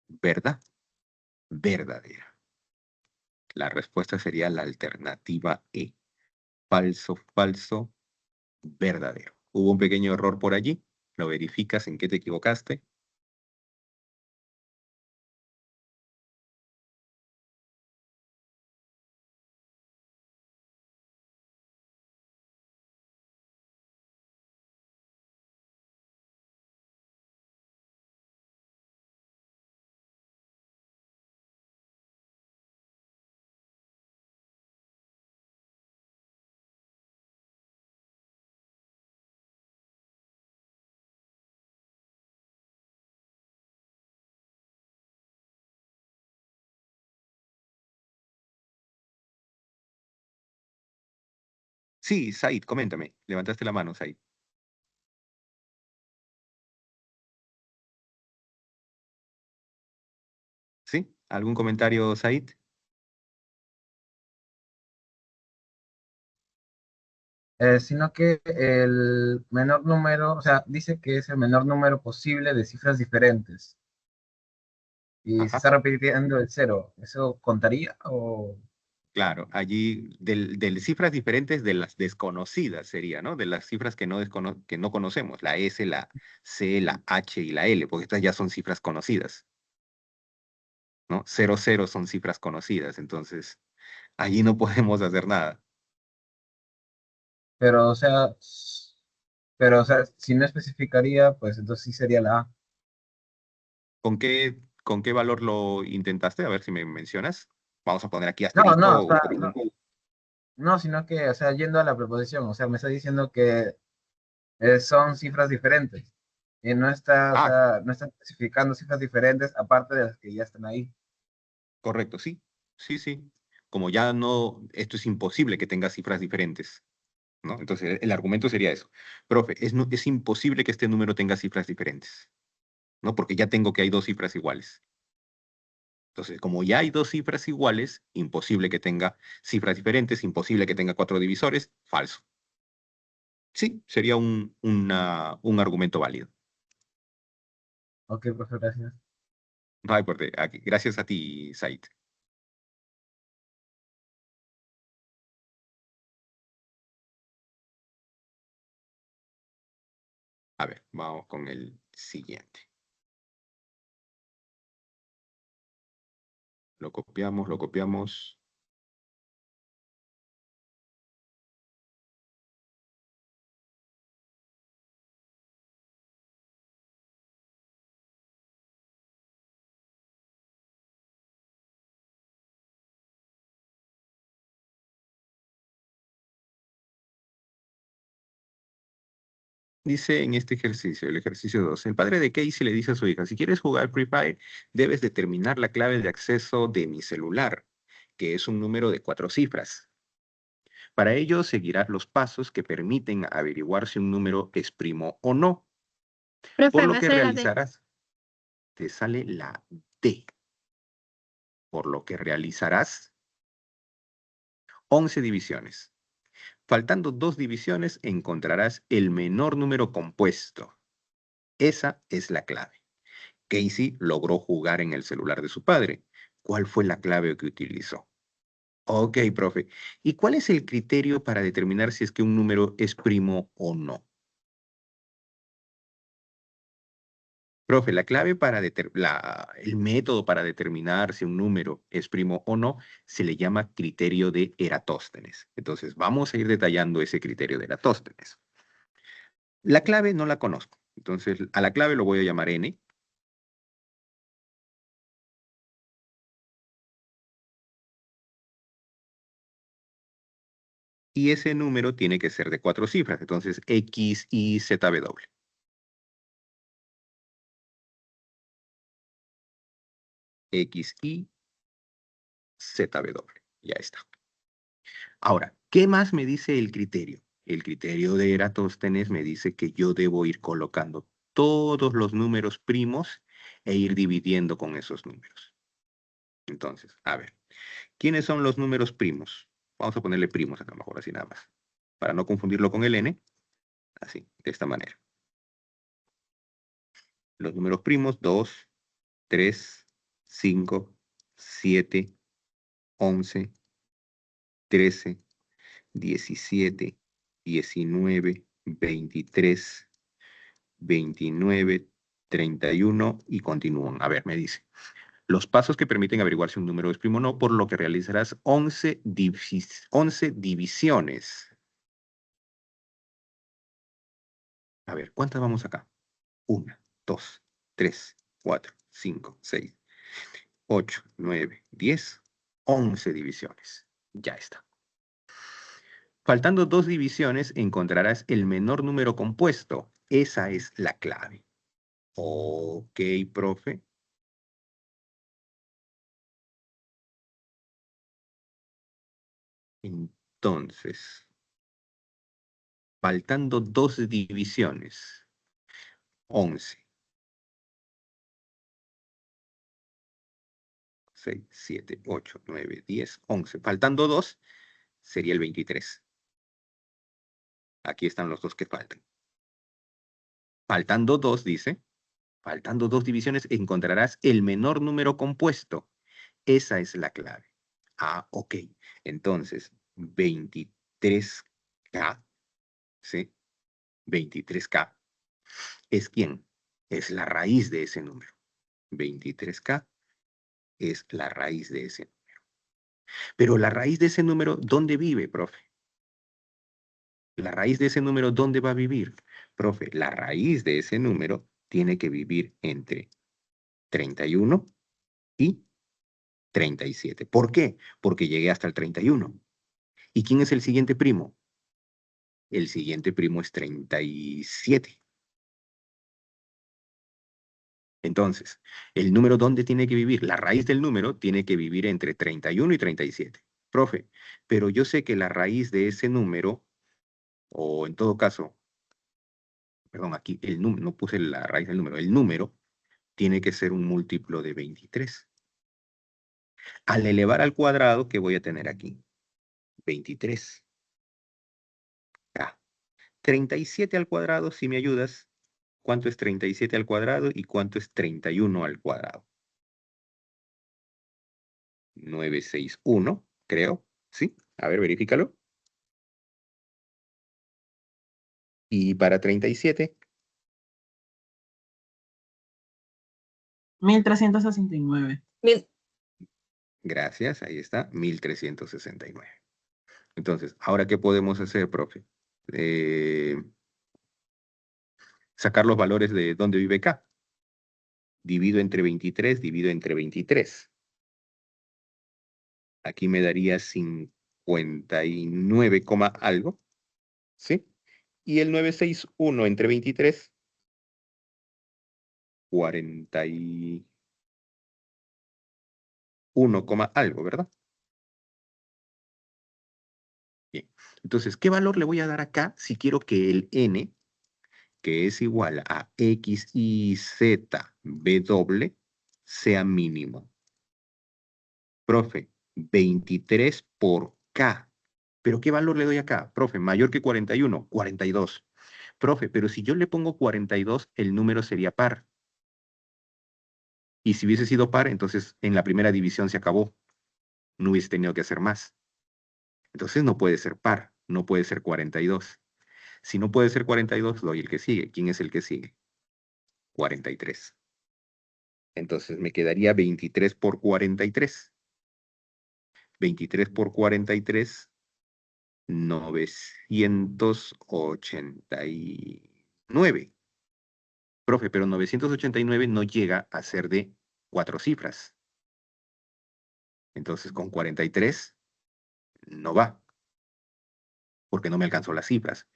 verdad, verdadera. La respuesta sería la alternativa E. Falso, falso, verdadero. Hubo un pequeño error por allí. Lo verificas en qué te equivocaste. Sí, Said, coméntame. Levantaste la mano, Said. ¿Sí? ¿Algún comentario, Said? Sino que el menor número, o sea, dice que es el menor número posible de cifras diferentes y se Ajá. está repitiendo el cero. ¿Eso contaría o...? Claro, allí de cifras diferentes de las desconocidas sería, ¿no? De las cifras que no conocemos, la S, la C, la H y la L, porque estas ya son cifras conocidas, ¿no? 00 son cifras conocidas, entonces allí no podemos hacer nada. Pero, o sea, si no especificaría, pues entonces sí sería la A. ¿Con qué valor lo intentaste? A ver si me mencionas. Vamos a poner aquí No, no, asterisco o o sea, punto. no, sino que, o sea, yendo a la preposición, o sea, me está diciendo que son cifras diferentes. Y no está, o Ah, sea, no está especificando cifras diferentes aparte de las que ya están ahí. correcto, sí. Sí, sí. Como ya no, esto es imposible que tenga cifras diferentes, ¿no? Entonces el argumento sería eso. Profe, es imposible que este número tenga cifras diferentes, ¿no? Porque ya tengo que hay dos cifras iguales. Entonces, como ya hay dos cifras iguales, imposible que tenga cifras diferentes, imposible que tenga cuatro divisores, falso. Sí, sería un argumento válido. Ok, profe, gracias. No hay por qué. Gracias a ti, Said. A ver, vamos con el siguiente. Lo copiamos, lo copiamos. Dice en este ejercicio, el ejercicio 2, el padre de Casey le dice a su hija, si quieres jugar Free Fire, debes determinar la clave de acceso de mi celular, que es un número de 4 cifras. Para ello, seguirás los pasos que permiten averiguar si un número es primo o no. Por Profe, lo me que sale la D. realizarás, te sale la D. Por lo que realizarás 11 divisiones. Faltando 2 divisiones, encontrarás el menor número compuesto. Esa es la clave. Casey logró jugar en el celular de su padre. ¿Cuál fue la clave que utilizó? Ok, profe. ¿Y cuál es el criterio para determinar si es que un número es primo o no? Profe, la clave para el método para determinar si un número es primo o no se le llama criterio de Eratóstenes. Entonces, vamos a ir detallando ese criterio de Eratóstenes. La clave no la conozco. Entonces, a la clave lo voy a llamar n. Y ese número tiene que ser de 4 cifras. Entonces, X, Y, Z, W. X, Y, Z, W. Ya está. Ahora, ¿qué más me dice el criterio? El criterio de Eratóstenes me dice que yo debo ir colocando todos los números primos e ir dividiendo con esos números. Entonces, a ver, ¿quiénes son los números primos? Vamos a ponerle primos acá, mejor así nada más. Para no confundirlo con el n, así, de esta manera. Los números primos, 2, 3, 5, 7, 11, 13, 17, 19, 23, 29, 31 y continúan. A ver, me dice. Los pasos que permiten averiguar si un número es primo o no, por lo que realizarás 11 divisiones. A ver, ¿cuántas vamos acá? 1, 2, 3, 4, 5, 6, 8, 9, 10, 11 divisiones. Ya está. Faltando 2 divisiones, encontrarás el menor número compuesto. Esa es la clave. Ok, profe. Entonces, faltando 2 divisiones. 11. 6, 7, 8, 9, 10, 11. Faltando 2, sería el 23. Aquí están los 2 que faltan. Faltando 2, dice. Faltando 2 divisiones, encontrarás el menor número compuesto. Esa es la clave. Ah, ok. Entonces, 23K, ¿sí? 23K. ¿Es quién? Es la raíz de ese número. 23K es la raíz de ese número. Pero la raíz de ese número, ¿dónde vive, profe? La raíz de ese número, ¿dónde va a vivir? Profe, la raíz de ese número tiene que vivir entre 31 y 37. ¿Por qué? Porque llegué hasta el 31. ¿Y quién es el siguiente primo? El siguiente primo es 37. Entonces, ¿el número dónde tiene que vivir? La raíz del número tiene que vivir entre 31 y 37. Profe, pero yo sé que la raíz de ese número, o en todo caso, perdón, aquí el número, no puse la raíz del número, el número tiene que ser un múltiplo de 23. Al elevar al cuadrado, ¿qué voy a tener aquí? 23. 37 al cuadrado, si me ayudas, ¿cuánto es 37 al cuadrado y cuánto es 31 al cuadrado? 961, creo, ¿sí? A ver, verifícalo. Y para 37, 1369. gracias, ahí está, 1369. Entonces, ¿ahora qué podemos hacer, profe? Sacar los valores de dónde vive K. Divido entre 23, divido entre 23. Aquí me daría 59, algo, ¿sí? Y el 961 entre 23, 41, algo, ¿verdad? Bien. Entonces, ¿qué valor le voy a dar acá si quiero que el n, que es igual a x y z b doble, sea mínimo? Profe, 23 por k. ¿Pero qué valor le doy acá? Profe, mayor que 41, 42. Profe, pero si yo le pongo 42, el número sería par. Y si hubiese sido par, entonces en la primera división se acabó. No hubiese tenido que hacer más. Entonces no puede ser par, no puede ser 42. Si no puede ser 42, doy el que sigue. ¿Quién es el que sigue? 43. Entonces me quedaría 23 por 43. 23 por 43, 989. Profe, pero 989 no llega a ser de 4 cifras. Entonces con 43 no va, porque no me alcanzó las cifras.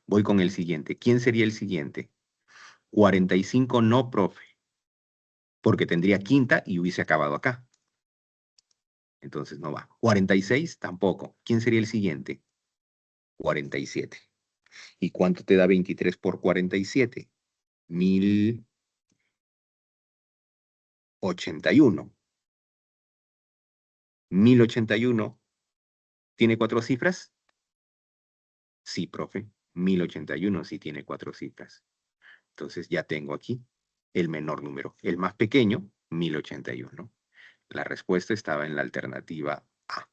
Voy con el siguiente. ¿Quién sería el siguiente? 45 no, profe, porque tendría quinta y hubiese acabado acá. Entonces no va. 46 tampoco. ¿Quién sería el siguiente? 47. ¿Y cuánto te da 23 por 47? 1081. 1081 tiene 4 cifras. Sí, profe. 1081 sí tiene 4 cifras. Entonces ya tengo aquí el menor número. El más pequeño, 1081. La respuesta estaba en la alternativa A.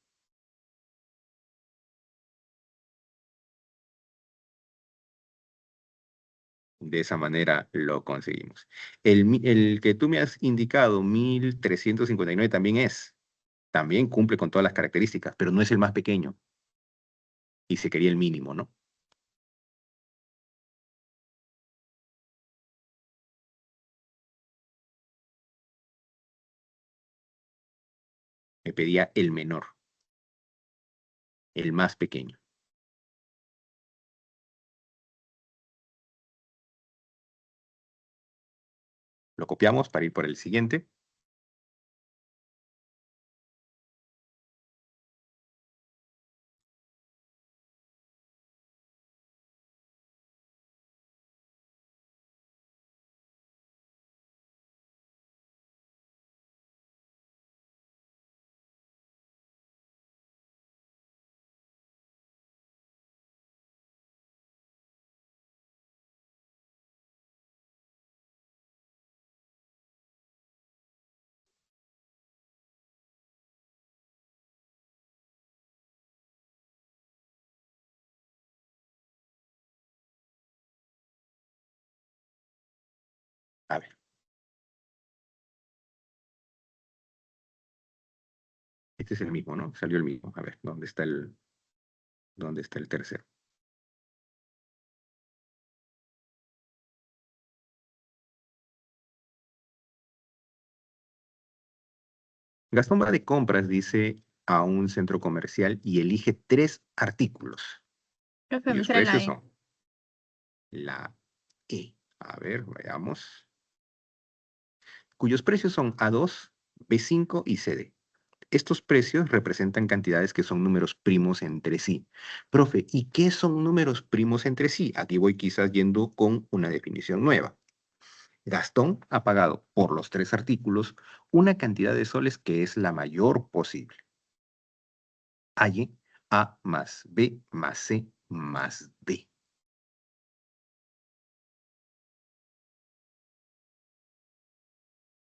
De esa manera lo conseguimos. El que tú me has indicado, 1359, también cumple con todas las características, pero no es el más pequeño. Y se quería el mínimo, ¿no? Me pedía el menor, el más pequeño. Lo copiamos para ir por el siguiente. A ver, este es el mismo, ¿no? Salió el mismo. A ver, dónde está el tercero? Gastón va de compras, dice, a un centro comercial y elige 3 artículos, Profe, me cuyos sale la precios E. son la E. A ver, veamos. Cuyos precios son A2, B5 y CD. Estos precios representan cantidades que son números primos entre sí. Profe, ¿y qué son números primos entre sí? Aquí voy quizás yendo con una definición nueva. Gastón ha pagado por los 3 artículos una cantidad de soles que es la mayor posible. Halle A más B más C más D.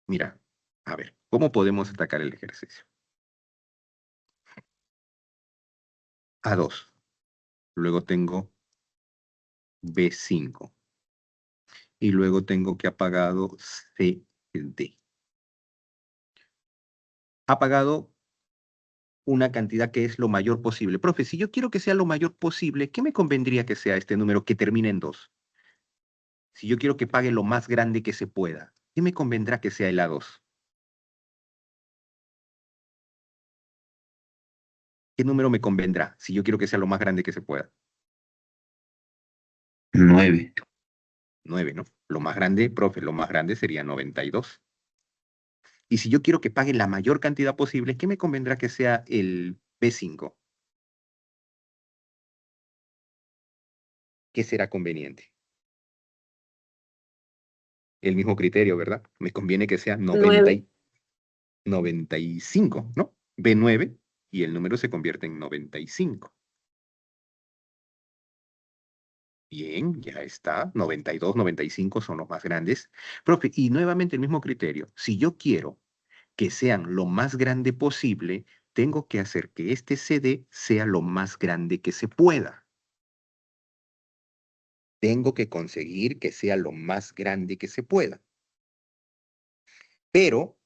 Mira, a ver, ¿cómo podemos atacar el ejercicio? A2. Luego tengo B5. Y luego tengo que ha pagado CD. Ha pagado una cantidad que es lo mayor posible. Profe, si yo quiero que sea lo mayor posible, ¿qué me convendría que sea este número que termine en 2? Si yo quiero que pague lo más grande que se pueda, ¿qué me convendrá que sea el A2? ¿Qué número me convendrá si yo quiero que sea lo más grande que se pueda? 9. 9, ¿no? Lo más grande, profe, lo más grande sería 92. Y si yo quiero que pague la mayor cantidad posible, ¿qué me convendrá que sea el B5? ¿Qué será conveniente? El mismo criterio, ¿verdad? Me conviene que sea 9. 95, ¿no? B9 y el número se convierte en 95. Bien, ya está. 92, 95 son los más grandes. Profe, y nuevamente el mismo criterio. Si yo quiero que sean lo más grande posible, tengo que hacer que este CD sea lo más grande que se pueda. Tengo que conseguir que sea lo más grande que se pueda. Pero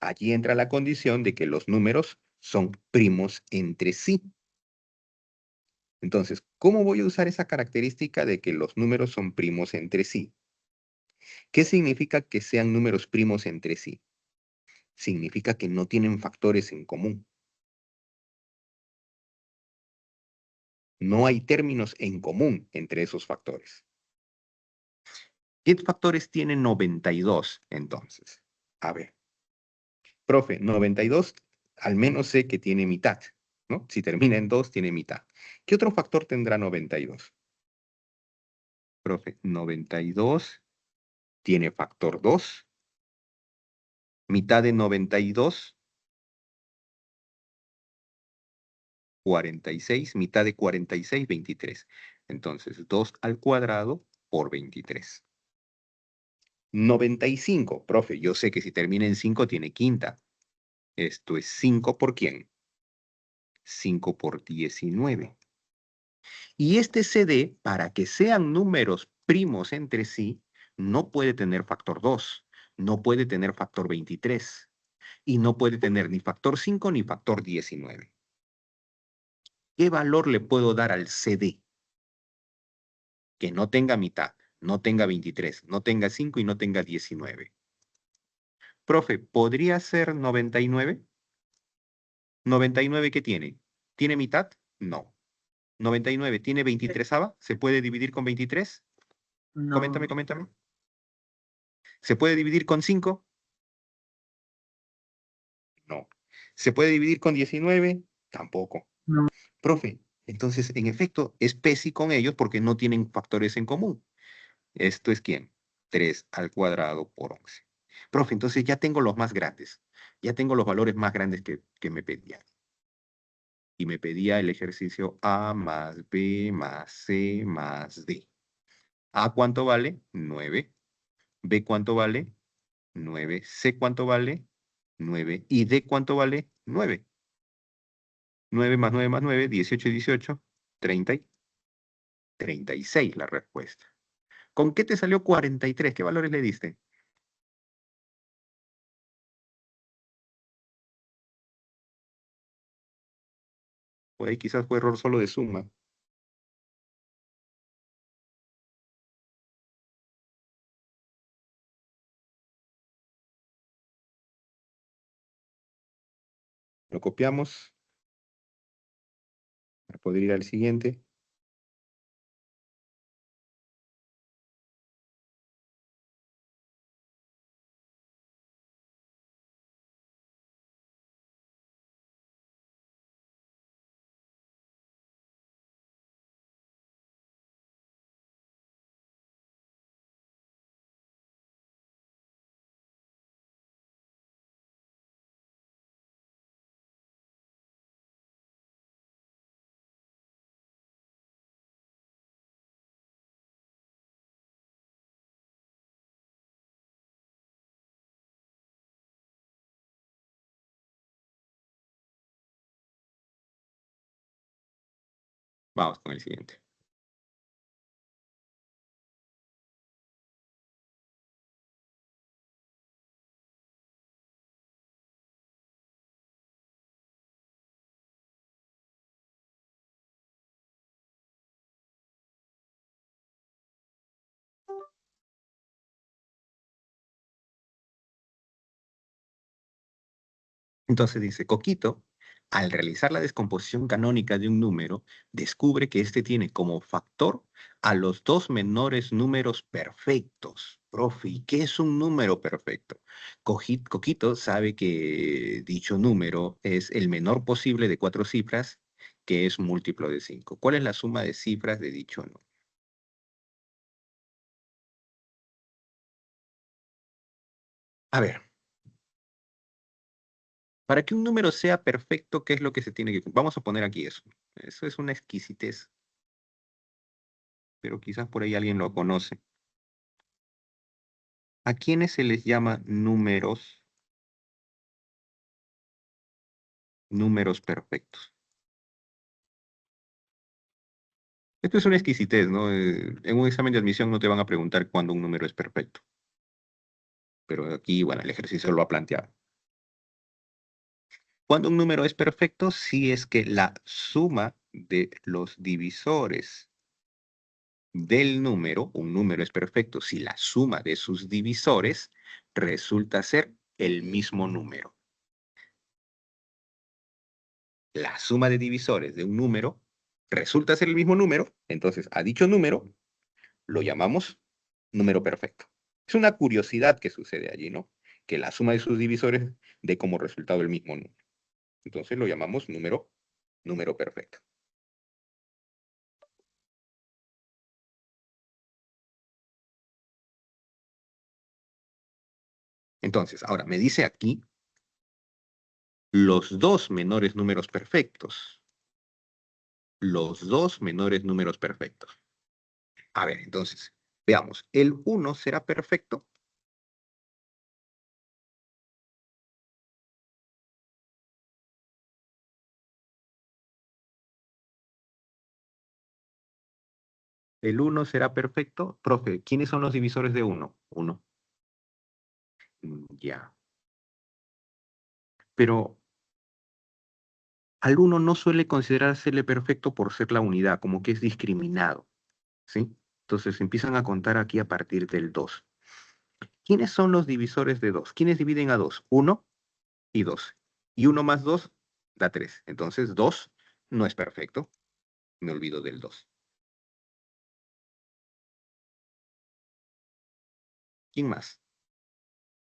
allí entra la condición de que los números son primos entre sí. Entonces, ¿cómo voy a usar esa característica de que los números son primos entre sí? ¿Qué significa que sean números primos entre sí? Significa que no tienen factores en común. No hay términos en común entre esos factores. ¿Qué factores tiene 92 entonces? A ver, profe, 92 al menos sé que tiene mitad, ¿no? Si termina en 2, tiene mitad. ¿Qué otro factor tendrá 92? Profe, 92 tiene factor 2. Mitad de 92, 46. Mitad de 46, 23. Entonces, 2 al cuadrado por 23. 95, profe, yo sé que si termina en 5 tiene quinta. Esto es 5 por quién? 5 por 19. Y este CD, para que sean números primos entre sí, no puede tener factor 2, no puede tener factor 23 y no puede tener ni factor 5 ni factor 19. ¿Qué valor le puedo dar al CD? Que no tenga mitad, no tenga 23, no tenga 5 y no tenga 19. Profe, ¿podría ser 99? ¿99 qué tiene? ¿Tiene mitad? No. 99 tiene 23ava, ¿se puede dividir con 23? No, Coméntame. ¿Se puede dividir con 5? No. ¿Se puede dividir con 19? Tampoco. no. Profe, entonces, en efecto, es PESI con ellos porque no tienen factores en común. ¿Esto es quién? 3 al cuadrado por 11. Profe, entonces ya tengo los más grandes. Ya tengo los valores más grandes que me pedía. Y me pedía el ejercicio A más B más C más D. ¿A cuánto vale? 9. ¿B cuánto vale? 9. ¿C cuánto vale? 9. ¿Y D cuánto vale? 9. 9 más 9 más 9, 18 y 18, 30 y 36 la respuesta. ¿Con qué te salió 43? ¿Qué valores le diste? Pues ahí quizás fue error solo de suma. Lo copiamos para poder ir al siguiente. Vamos con el siguiente. Entonces dice, Coquito al realizar la descomposición canónica de un número, descubre que éste tiene como factor a los dos menores números perfectos. Profe, ¿y qué es un número perfecto? Coquito sabe que dicho número es el menor posible de 4 cifras, que es múltiplo de 5. ¿Cuál es la suma de cifras de dicho número? A ver, para que un número sea perfecto, ¿qué es lo que se tiene que cumplir? Vamos a poner aquí eso. Eso es una exquisitez, pero quizás por ahí alguien lo conoce. ¿A quiénes se les llama números perfectos? Esto es una exquisitez, ¿no? En un examen de admisión no te van a preguntar cuándo un número es perfecto, pero aquí, bueno, el ejercicio lo ha planteado. Cuando un número es perfecto, si es que la suma de los divisores del número, un número es perfecto si la suma de sus divisores resulta ser el mismo número. La suma de divisores de un número resulta ser el mismo número, entonces a dicho número lo llamamos número perfecto. Es una curiosidad que sucede allí, ¿no? Que la suma de sus divisores dé como resultado el mismo número. Entonces lo llamamos número perfecto. Entonces, ahora me dice aquí los dos menores números perfectos. Los dos menores números perfectos. A ver, entonces, veamos. ¿El 1 será perfecto? ¿El 1 será perfecto? Profe, ¿quiénes son los divisores de 1? 1. Ya. Pero al 1 no suele considerársele perfecto por ser la unidad, como que es discriminado, ¿sí? Entonces empiezan a contar aquí a partir del 2. ¿Quiénes son los divisores de 2? ¿Quiénes dividen a 2? 1 y 2. Y 1 más 2 da 3. Entonces 2 no es perfecto. Me olvido del 2. ¿Quién más?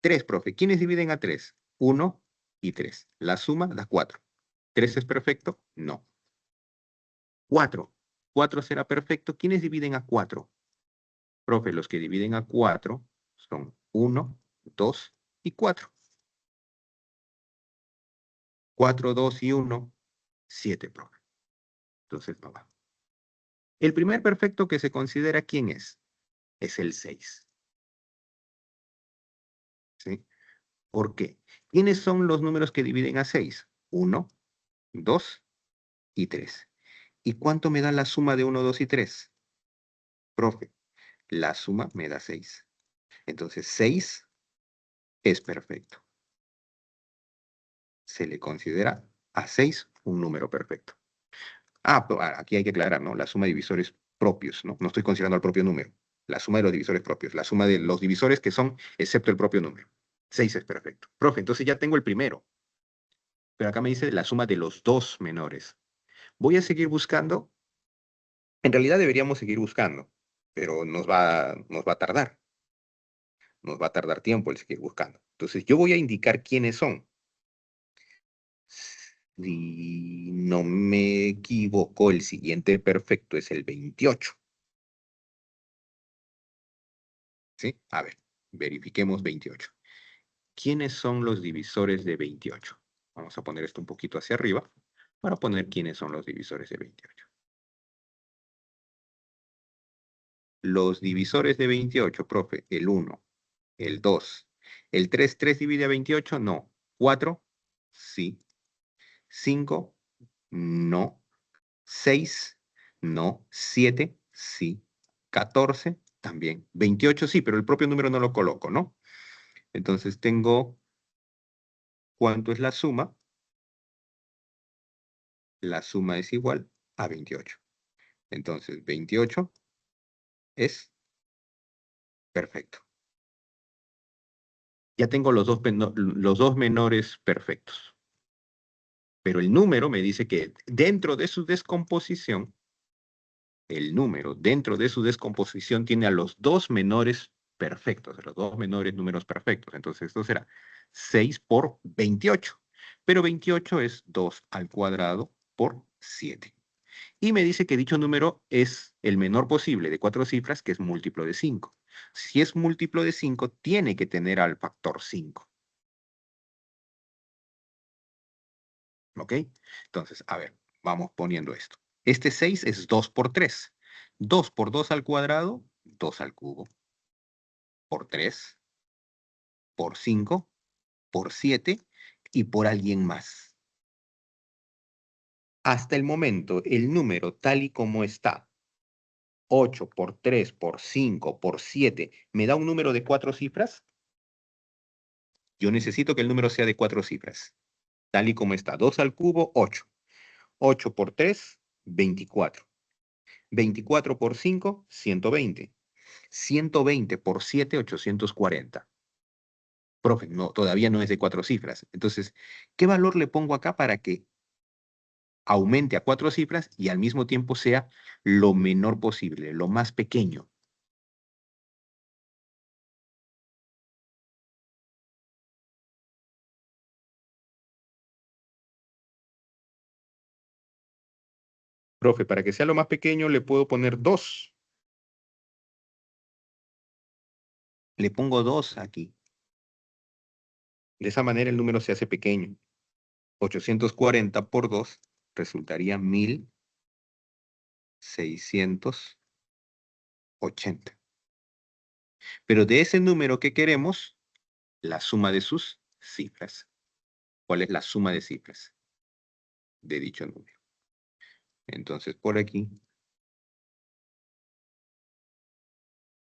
3, profe. ¿Quiénes dividen a 3? 1 y 3. La suma da 4. ¿3 es perfecto? No. 4. 4 será perfecto. ¿Quiénes dividen a 4? Profe, los que dividen a 4 son 1, 2 y 4. 4, 2 y 1, 7, profe. Entonces no va. El primer perfecto que se considera, ¿quién es? Es el 6. ¿Sí? ¿Por qué? ¿Quiénes son los números que dividen a 6? 1, 2 y 3. ¿Y cuánto me da la suma de 1, 2 y 3? Profe, la suma me da 6. Entonces 6 es perfecto. Se le considera a 6 un número perfecto. Aquí hay que aclarar, ¿no? La suma de divisores propios, ¿no? No estoy considerando al propio número. La suma de los divisores propios. La suma de los divisores que son, excepto el propio número. 6 es perfecto. Profe, entonces ya tengo el primero. Pero acá me dice la suma de los dos menores. Voy a seguir buscando. En realidad deberíamos seguir buscando, pero nos va a tardar. Nos va a tardar tiempo el seguir buscando. Entonces yo voy a indicar quiénes son. Si no me equivoco, el siguiente perfecto es el 28. ¿Sí? A ver, verifiquemos 28. ¿Quiénes son los divisores de 28? Vamos a poner esto un poquito hacia arriba para poner quiénes son los divisores de 28. Los divisores de 28, profe, el 1, el 2, el 3, ¿3 divide a 28? No. 4, sí. 5, no. 6, no. 7, sí. 14, también. 28, sí, pero el propio número no lo coloco, ¿no? Entonces tengo, ¿cuánto es la suma? La suma es igual a 28. Entonces, 28 es perfecto. Ya tengo los dos menores perfectos. Pero el número me dice que dentro de su descomposición, el número dentro de su descomposición tiene a los dos menores perfectos, a los dos menores números perfectos. Entonces esto será 6 por 28. Pero 28 es 2 al cuadrado por 7. Y me dice que dicho número es el menor posible de 4 cifras, que es múltiplo de 5. Si es múltiplo de 5, tiene que tener al factor 5. ¿Ok? Entonces, a ver, vamos poniendo esto. Este 6 es 2 por 3. 2 por 2 al cuadrado, 2 al cubo. Por 3, por 5, por 7 y por alguien más. Hasta el momento, el número tal y como está, 8 por 3, por 5, por 7, ¿me da un número de 4 cifras? Yo necesito que el número sea de 4 cifras. Tal y como está, 2 al cubo, 8. 8 por 3, 24. 24 por 5, 120. 120 por 7, 840. Profe, no, todavía no es de 4 cifras. Entonces, ¿qué valor le pongo acá para que aumente a 4 cifras y al mismo tiempo sea lo menor posible, lo más pequeño? Profe, para que sea lo más pequeño le puedo poner 2. Le pongo 2 aquí. De esa manera el número se hace pequeño. 840 por 2 resultaría 1680. Pero de ese número que queremos, la suma de sus cifras. ¿Cuál es la suma de cifras de dicho número? Entonces, por aquí,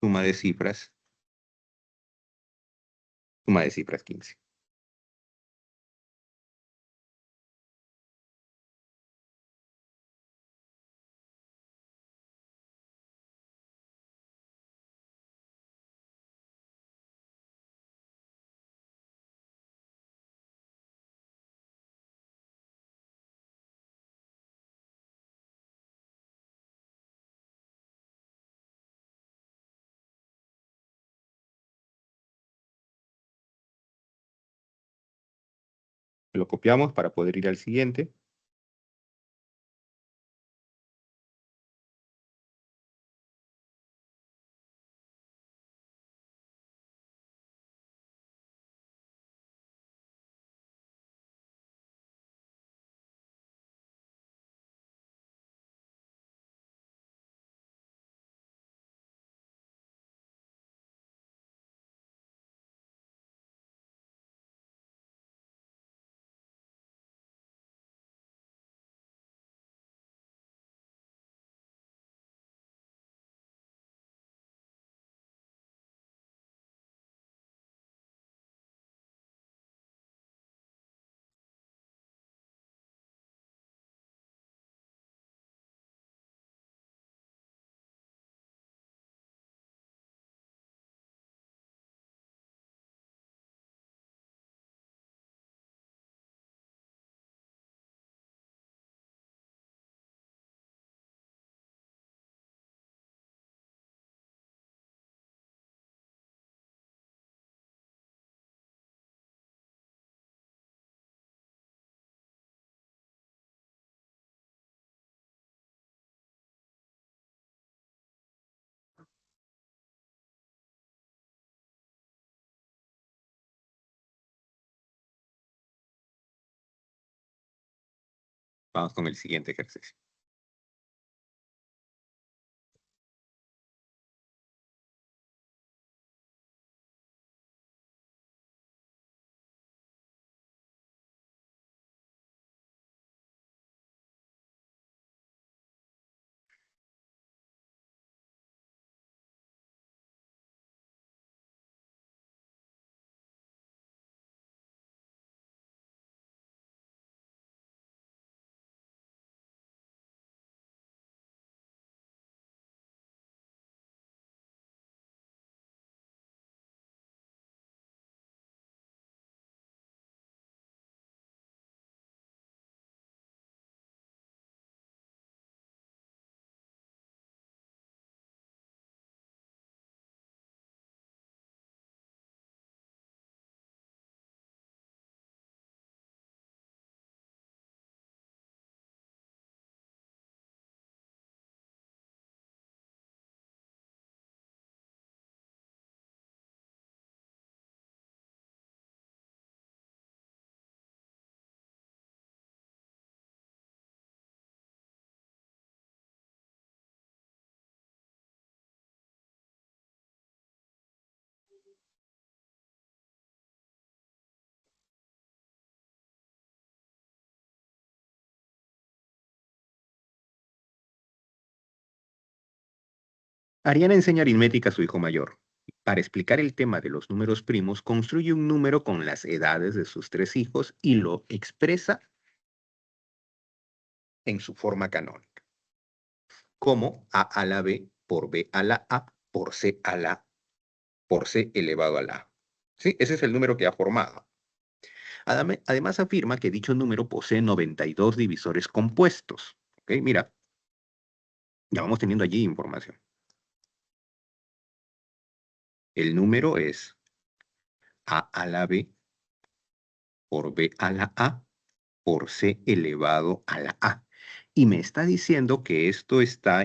suma de cifras 15. Lo copiamos para poder ir al siguiente. Vamos con el siguiente ejercicio. Ariana enseña aritmética a su hijo mayor. Para explicar el tema de los números primos, construye un número con las edades de sus 3 hijos y lo expresa en su forma canónica, como A a la B por B a la A por C a la por C elevado a la A. ¿Sí? Ese es el número que ha formado. Además afirma que dicho número posee 92 divisores compuestos. ¿Ok? Mira, ya vamos teniendo allí información. El número es A a la B por B a la A por C elevado a la A. Y me está diciendo que esto está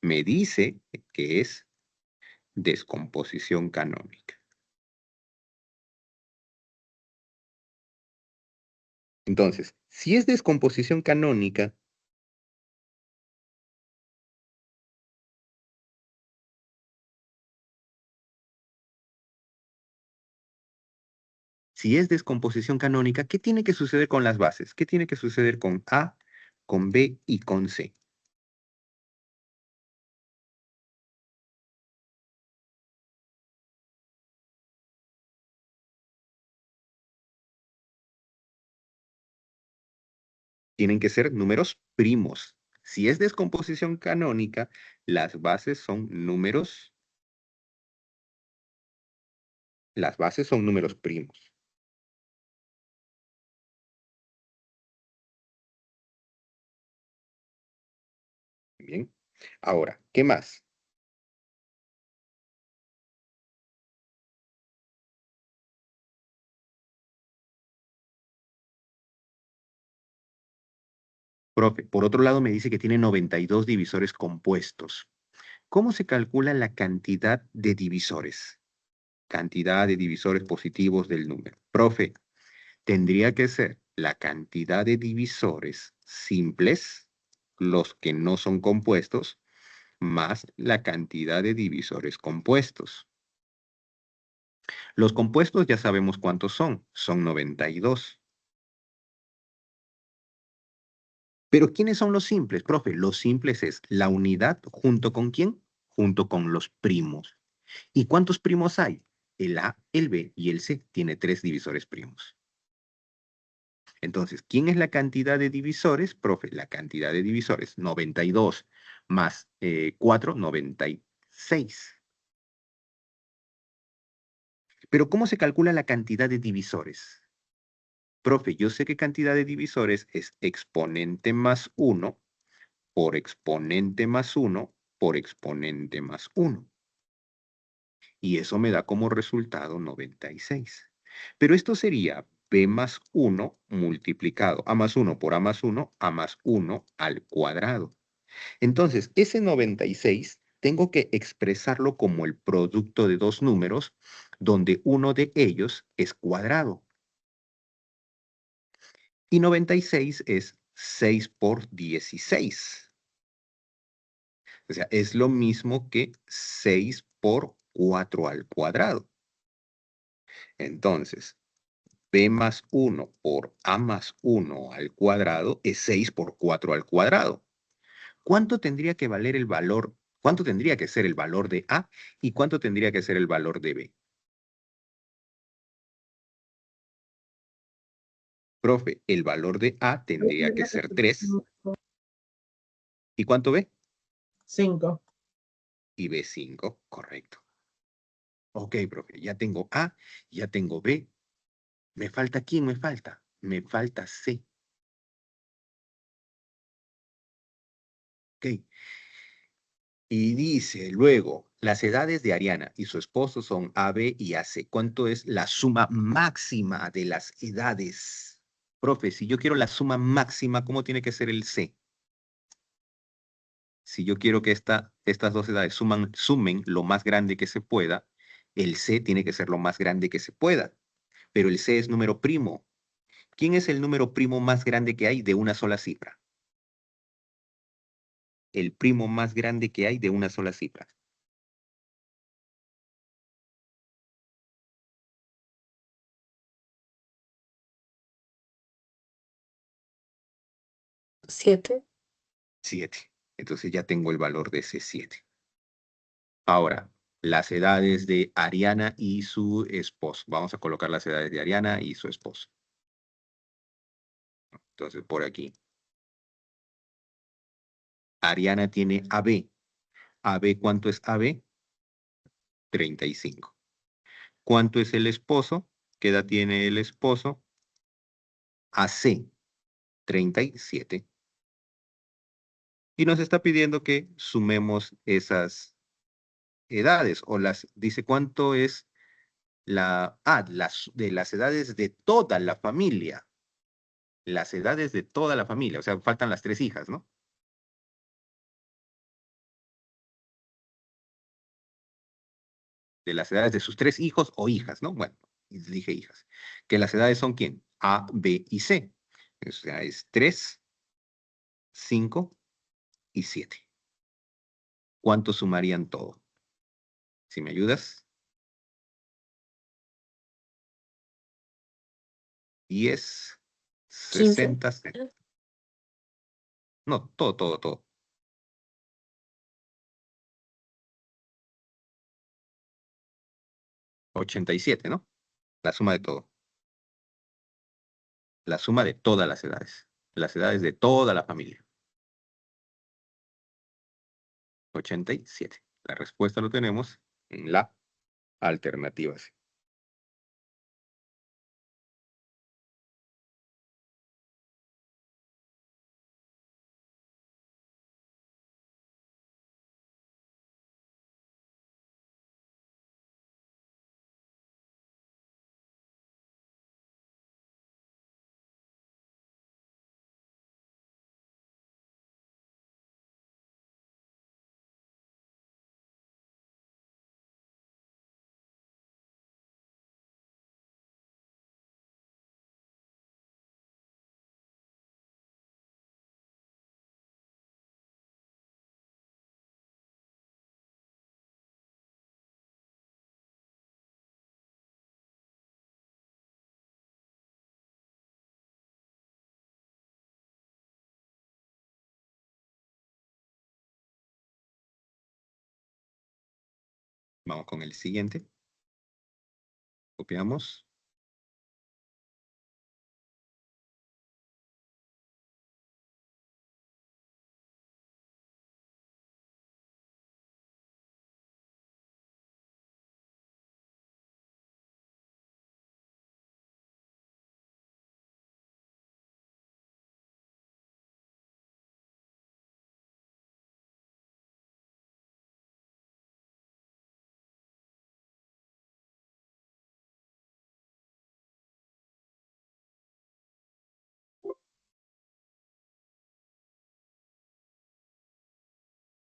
me dice que es descomposición canónica. Entonces, si es descomposición canónica, ¿qué tiene que suceder con las bases? ¿Qué tiene que suceder con A, con B y con C? Tienen que ser números primos. Si es descomposición canónica, las bases son números primos. Bien. Ahora, ¿qué más? Profe, por otro lado me dice que tiene 92 divisores compuestos. ¿Cómo se calcula la cantidad de divisores? Cantidad de divisores positivos del número. Profe, tendría que ser la cantidad de divisores simples, los que no son compuestos, más la cantidad de divisores compuestos. Los compuestos ya sabemos cuántos son 92. Pero ¿quiénes son los simples, profe? Los simples es la unidad junto con ¿quién? Junto con los primos. ¿Y cuántos primos hay? El A, el B y el C. Tiene 3 divisores primos. Entonces, ¿quién es la cantidad de divisores? Profe, la cantidad de divisores, 92 más 4, 96. Pero ¿cómo se calcula la cantidad de divisores? Profe, yo sé que cantidad de divisores es exponente más 1 por exponente más 1 por exponente más 1. Y eso me da como resultado 96. Pero esto sería b más 1 multiplicado a más 1 por a más 1 al cuadrado. Entonces, ese 96 tengo que expresarlo como el producto de dos números donde uno de ellos es cuadrado. Y 96 es 6 por 16. O sea, es lo mismo que 6 por 4 al cuadrado. Entonces, b más 1 por a más 1 al cuadrado es 6 por 4 al cuadrado. ¿Cuánto tendría que valer el valor? ¿Cuánto tendría que ser el valor de a y cuánto tendría que ser el valor de b? Profe, el valor de a tendría que ser 3. ¿Y cuánto b? 5. Y b 5, correcto. Ok, profe, ya tengo a, ya tengo b. ¿Me falta quién? Me falta. Me falta c. Ok. Y dice luego, las edades de Ariana y su esposo son A, B y AC. ¿Cuánto es la suma máxima de las edades? Profe, si yo quiero la suma máxima, ¿cómo tiene que ser el C? Si yo quiero que estas dos edades sumen lo más grande que se pueda, el C tiene que ser lo más grande que se pueda. Pero el C es número primo. ¿Quién es el número primo más grande que hay de una sola cifra? El primo más grande que hay de una sola cifra. 7. 7. Entonces ya tengo el valor de ese 7. Ahora, las edades de Ariana y su esposo. Vamos a colocar las edades de Ariana y su esposo. Entonces, por aquí. Ariana tiene AB. AB, ¿cuánto es AB? 35. ¿Cuánto es el esposo? ¿Qué edad tiene el esposo? AC, 37. Y nos está pidiendo que sumemos esas edades, o dice cuánto es de las edades de toda la familia. Las edades de toda la familia, o sea, faltan las 3 hijas, ¿no? De las edades de sus 3 hijos o hijas, ¿no? Bueno, dije hijas. Que las edades son ¿quién? A, B y C. O sea, es 3, 5 y 7. ¿Cuánto sumarían todo? Si me ayudas. 10, 15. 60, 70. No, todo. 87, ¿no? La suma de todo. La suma de todas las edades. Las edades de toda la familia. 87. La respuesta lo tenemos en la alternativa C. Vamos con el siguiente. Copiamos.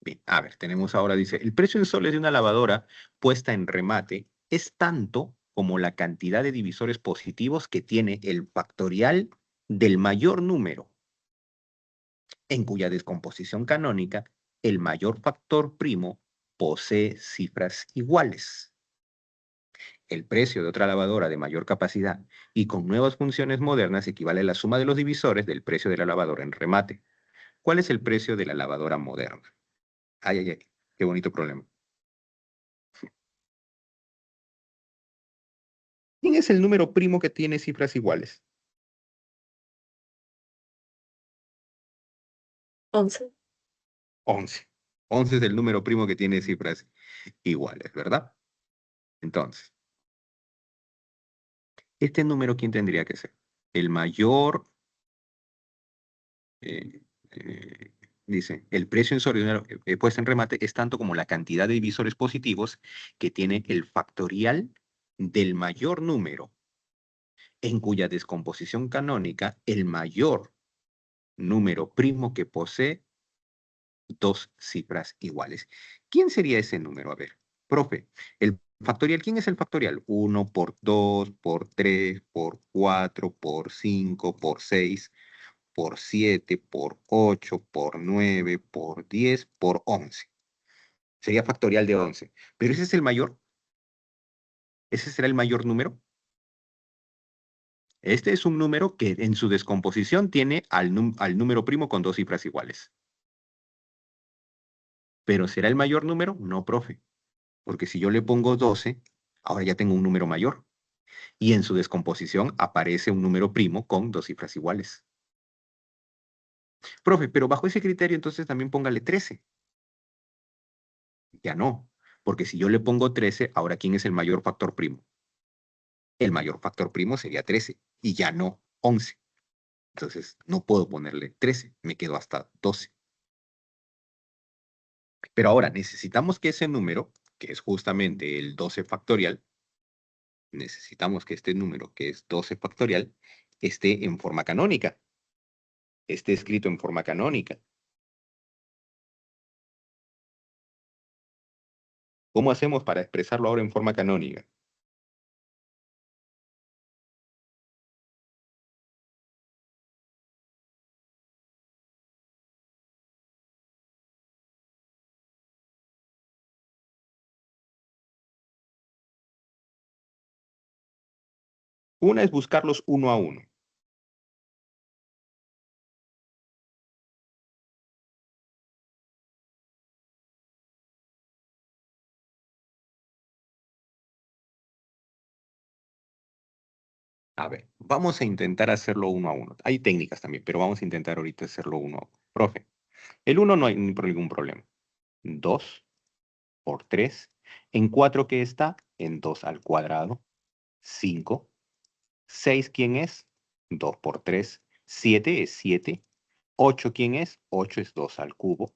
Bien, a ver, tenemos ahora, dice, el precio en soles de una lavadora puesta en remate es tanto como la cantidad de divisores positivos que tiene el factorial del mayor número, en cuya descomposición canónica el mayor factor primo posee cifras iguales. El precio de otra lavadora de mayor capacidad y con nuevas funciones modernas equivale a la suma de los divisores del precio de la lavadora en remate. ¿Cuál es el precio de la lavadora moderna? Ay, ay, ay, qué bonito problema. ¿Quién es el número primo que tiene cifras iguales? 11. 11. 11 es el número primo que tiene cifras iguales, ¿verdad? Entonces, este número, ¿quién tendría que ser? El mayor, eh, eh, dice, el precio en soles puesta en remate es tanto como la cantidad de divisores positivos que tiene el factorial del mayor número, en cuya descomposición canónica el mayor número primo que posee 2 cifras iguales. ¿Quién sería ese número? A ver, profe, el factorial, ¿quién es el factorial? 1 por 2, por 3, por 4, por 5, por 6, por 7, por 8, por 9, por 10, por 11. Sería factorial de 11. Pero ese es el mayor. ¿Ese será el mayor número? Este es un número que en su descomposición tiene al número primo con 2 cifras iguales. ¿Pero será el mayor número? No, profe. Porque si yo le pongo 12, ahora ya tengo un número mayor. Y en su descomposición aparece un número primo con dos cifras iguales. Profe, pero bajo ese criterio entonces también póngale 13. Ya no, porque si yo le pongo 13, ahora ¿quién es el mayor factor primo? El mayor factor primo sería 13 y ya no 11. Entonces no puedo ponerle 13, me quedo hasta 12. Pero ahora necesitamos que ese número, que es justamente el 12 factorial, necesitamos que este número, que es 12 factorial, esté en forma canónica. Esté escrito en forma canónica. ¿Cómo hacemos para expresarlo ahora en forma canónica? Una es buscarlos uno a uno. A ver, vamos a intentar hacerlo uno a uno. Hay técnicas también, pero vamos a intentar ahorita hacerlo uno a uno. Profe, el 1 no hay ningún problema. 2 por 3. En 4, ¿qué está? En 2 al cuadrado. 5. 6, ¿quién es? 2 por 3. 7 es 7. 8, ¿quién es? 8 es 2 al cubo.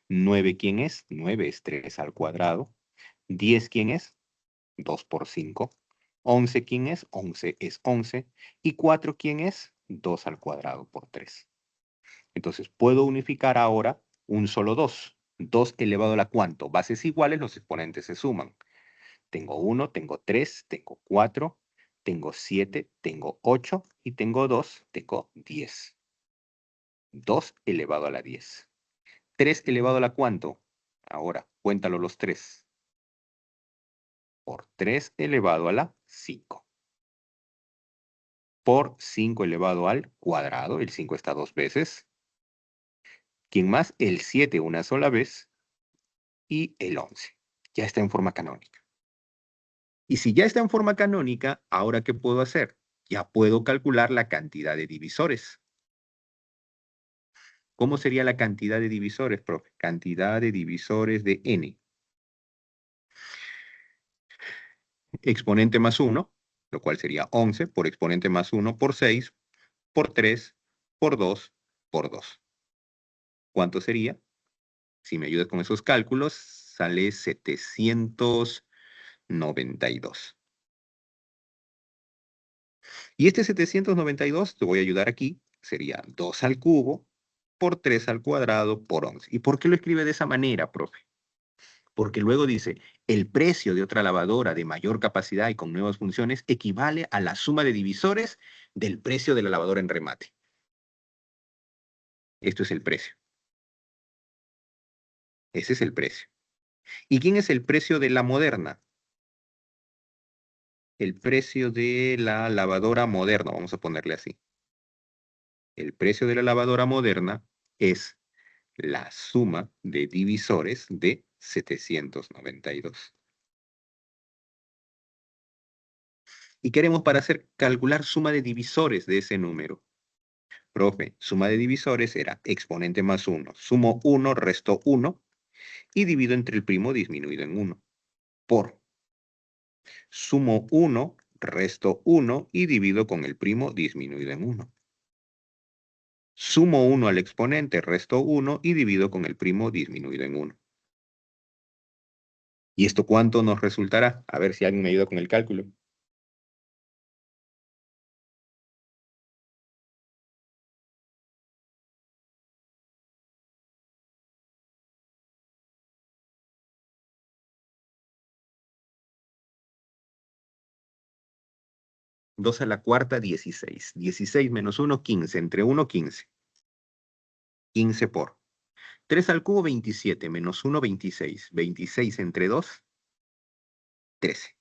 9, ¿quién es? 9 es 3 al cuadrado. 10, ¿quién es? 2 por 5. 11, ¿quién es? 11 es 11. Y 4, ¿quién es? 2 al cuadrado por 3. Entonces, puedo unificar ahora un solo 2. 2 elevado a la ¿cuánto? Bases iguales, los exponentes se suman. Tengo 1, tengo 3, tengo 4, tengo 7, tengo 8 y tengo 2, tengo 10. 2 elevado a la 10. 3 elevado a la ¿cuánto? Ahora, cuéntalo los 3. Por 3 elevado a la 5. Por 5 elevado al cuadrado. El 5 está 2 veces. ¿Quién más? El 7 una sola vez. Y el 11. Ya está en forma canónica. Y si ya está en forma canónica, ¿ahora qué puedo hacer? Ya puedo calcular la cantidad de divisores. ¿Cómo sería la cantidad de divisores, profe? Cantidad de divisores de n. Exponente más 1, lo cual sería 11, por exponente más 1, por 6, por 3, por 2, por 2. ¿Cuánto sería? Si me ayudas con esos cálculos, sale 792. Y este 792, te voy a ayudar aquí, sería 2 al cubo por 3 al cuadrado por 11. ¿Y por qué lo escribe de esa manera, profe? Porque luego dice, el precio de otra lavadora de mayor capacidad y con nuevas funciones equivale a la suma de divisores del precio de la lavadora en remate. Esto es el precio. Ese es el precio. ¿Y quién es el precio de la moderna? El precio de la lavadora moderna, vamos a ponerle así. El precio de la lavadora moderna es la suma de divisores de 792. Y queremos para calcular suma de divisores de ese número. Profe, suma de divisores era exponente más 1. Sumo 1, resto 1 y divido entre el primo disminuido en 1. Por. Sumo 1, resto 1 y divido con el primo disminuido en 1. Sumo 1 al exponente, resto 1 y divido con el primo disminuido en 1. ¿Y esto cuánto nos resultará? A ver si alguien me ayuda con el cálculo. Dos a la cuarta, 16. 16 menos 1, 15. Entre 1, 15. 15 por. 3 al cubo, 27. Menos 1, 26. 26 entre 2, 13.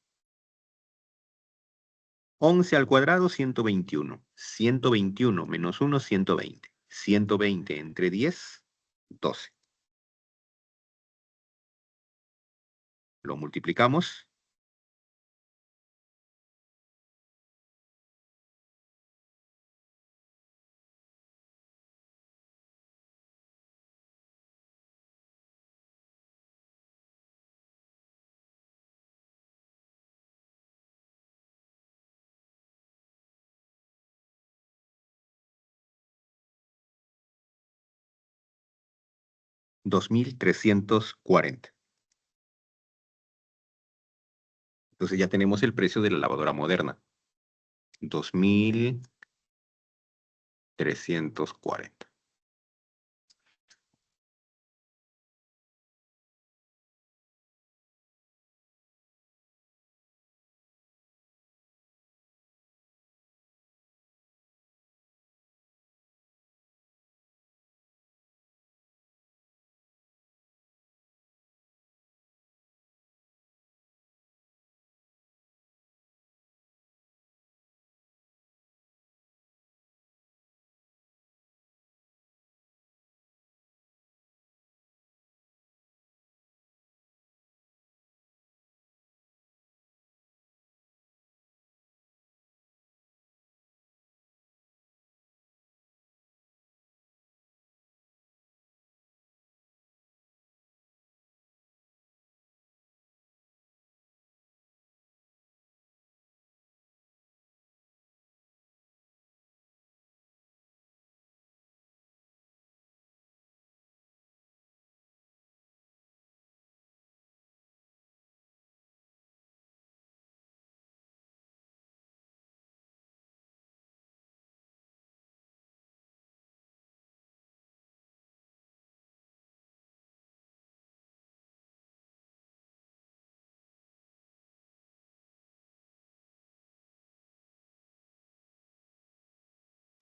11 al cuadrado, 121. 121 menos 1, 120. 120 entre 10, 12. Lo multiplicamos. $2,340. Entonces ya tenemos el precio de la lavadora moderna. 2,340.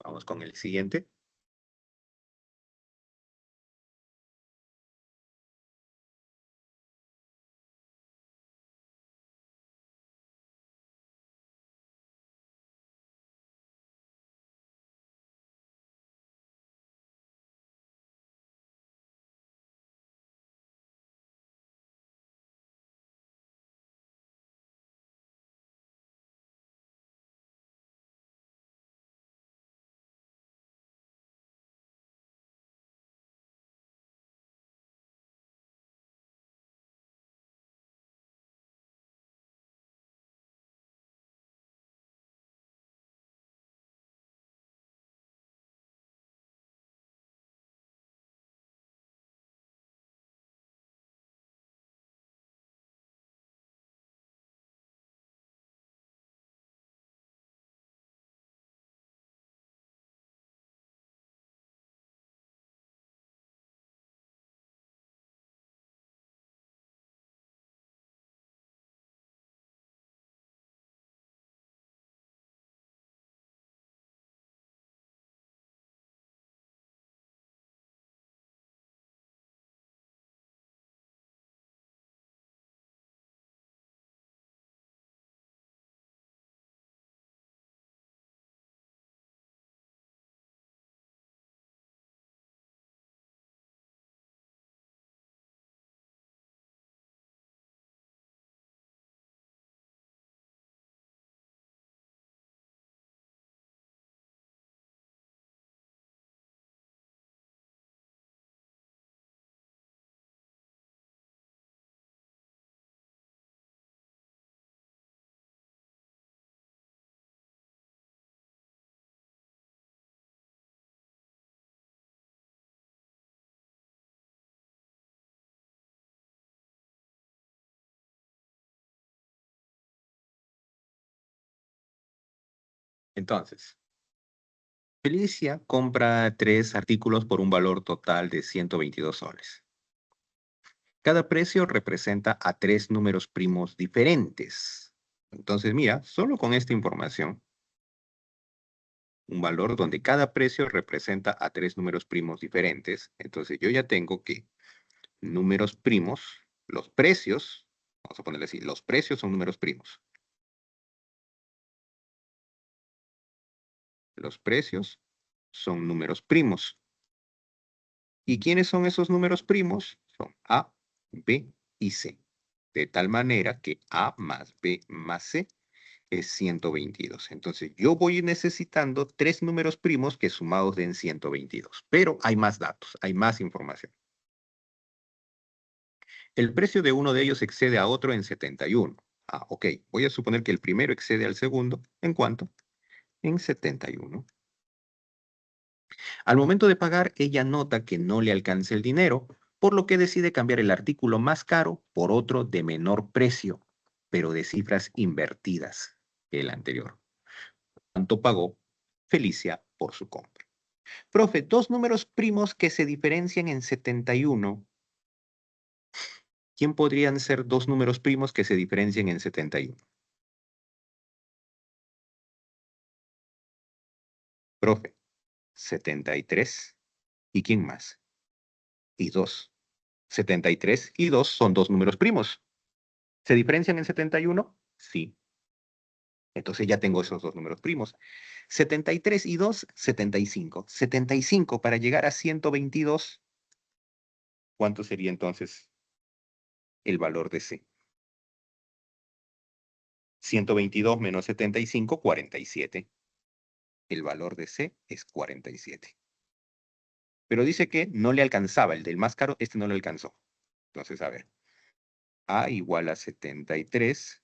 Vamos con el siguiente. Entonces, Felicia compra 3 artículos por un valor total de 122 soles. Cada precio representa a 3 números primos diferentes. Entonces, mira, solo con esta información, un valor donde cada precio representa a 3 números primos diferentes. Entonces, yo ya tengo que números primos, los precios, vamos a ponerle así, los precios son números primos. Los precios son números primos. ¿Y quiénes son esos números primos? Son A, B y C. de tal manera que A más B más C es 122. Entonces, yo voy necesitando 3 números primos que sumados den 122. Pero hay más datos, hay más información. El precio de uno de ellos excede a otro en 71. Ah, ok. Voy a suponer que el primero excede al segundo. ¿En cuánto? En 71. Al momento de pagar, ella nota que no le alcanza el dinero, por lo que decide cambiar el artículo más caro por otro de menor precio, pero de cifras invertidas que el anterior. ¿Cuánto pagó Felicia por su compra? Profe, dos números primos que se diferencian en 71. ¿Quién podrían ser dos números primos que se diferencian en 71? Profe, 73. ¿Y quién más? Y 2. 73 y 2 son dos números primos. ¿Se diferencian en 71? Sí. Entonces ya tengo esos dos números primos. 73 y 2, 75. 75 para llegar a 122. ¿Cuánto sería entonces el valor de C? 122 menos 75, 47. El valor de C es 47. Pero dice que no le alcanzaba. El del más caro, este no le alcanzó. Entonces, a ver. A igual a 73.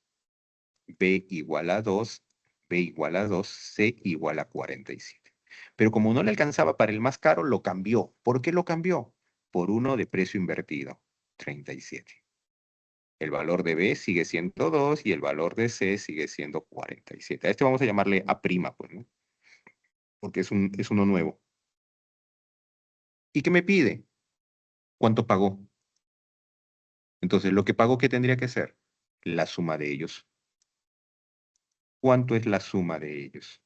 B igual a 2. B igual a 2. C igual a 47. Pero como no le alcanzaba para el más caro, lo cambió. ¿Por qué lo cambió? Por uno de precio invertido. 37. El valor de B sigue siendo 2 y el valor de C sigue siendo 47. A este vamos a llamarle A', pues, ¿no? Porque es uno nuevo. ¿Y qué me pide? ¿Cuánto pagó? Entonces, lo que pagó, ¿qué tendría que ser? La suma de ellos. ¿Cuánto es la suma de ellos?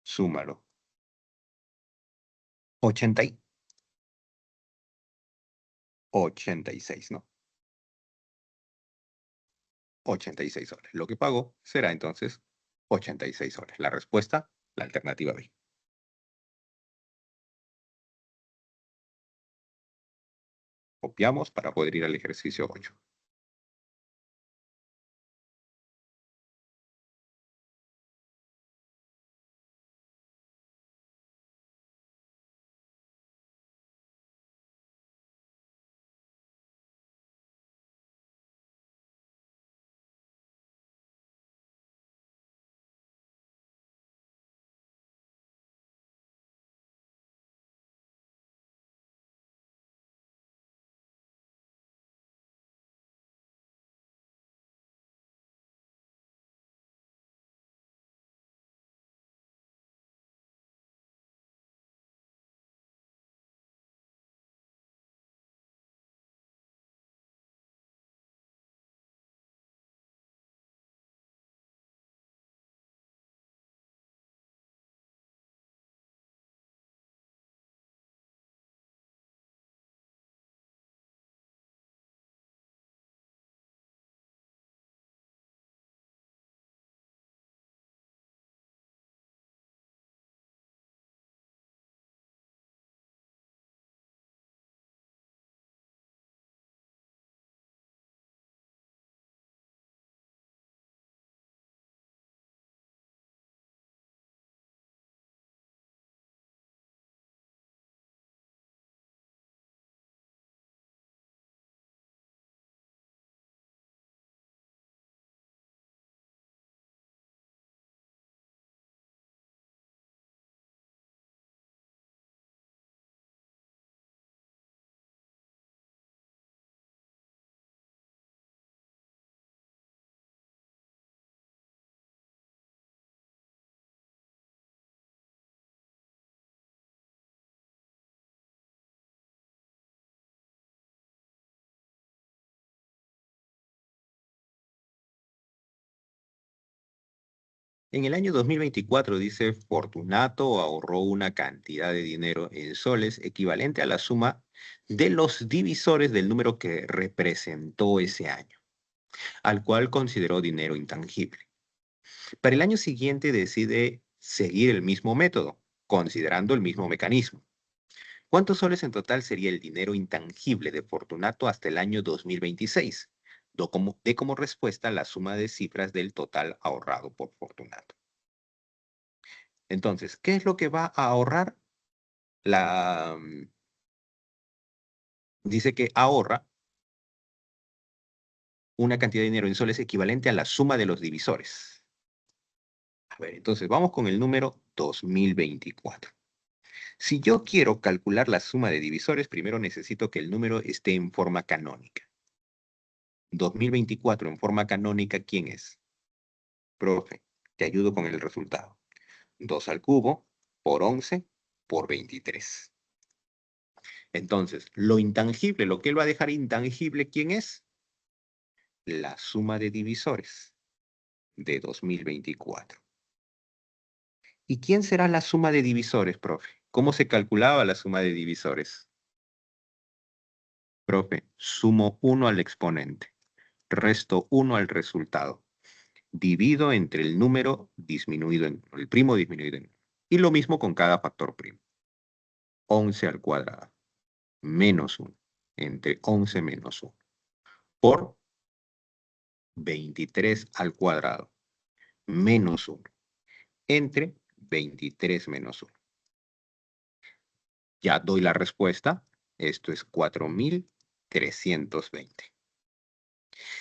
Súmalo. 86, ¿no? 86 soles. Lo que pagó será entonces 86 soles. La respuesta, la alternativa B. Copiamos para poder ir al ejercicio 8. En el año 2024, dice, Fortunato ahorró una cantidad de dinero en soles equivalente a la suma de los divisores del número que representó ese año, al cual consideró dinero intangible. Para el año siguiente decide seguir el mismo método, considerando el mismo mecanismo. ¿Cuántos soles en total sería el dinero intangible de Fortunato hasta el año 2026? De como respuesta la suma de cifras del total ahorrado por Fortunato. Entonces, ¿qué es lo que va a ahorrar? Dice que ahorra una cantidad de dinero en soles equivalente a la suma de los divisores. A ver, entonces vamos con el número 2024. Si yo quiero calcular la suma de divisores, primero necesito que el número esté en forma canónica. 2024 en forma canónica, ¿quién es? Profe, te ayudo con el resultado. 2 al cubo por 11 por 23. Entonces, lo intangible, lo que él va a dejar intangible, ¿quién es? La suma de divisores de 2024. ¿Y quién será la suma de divisores, profe? ¿Cómo se calculaba la suma de divisores? Profe, sumo 1 al exponente, resto 1 al resultado, divido entre el número disminuido en el primo disminuido en 1. Y lo mismo con cada factor primo. 11 al cuadrado menos 1 entre 11 menos 1 por 23 al cuadrado menos 1 entre 23 menos 1. Ya doy la respuesta. Esto es 4.320.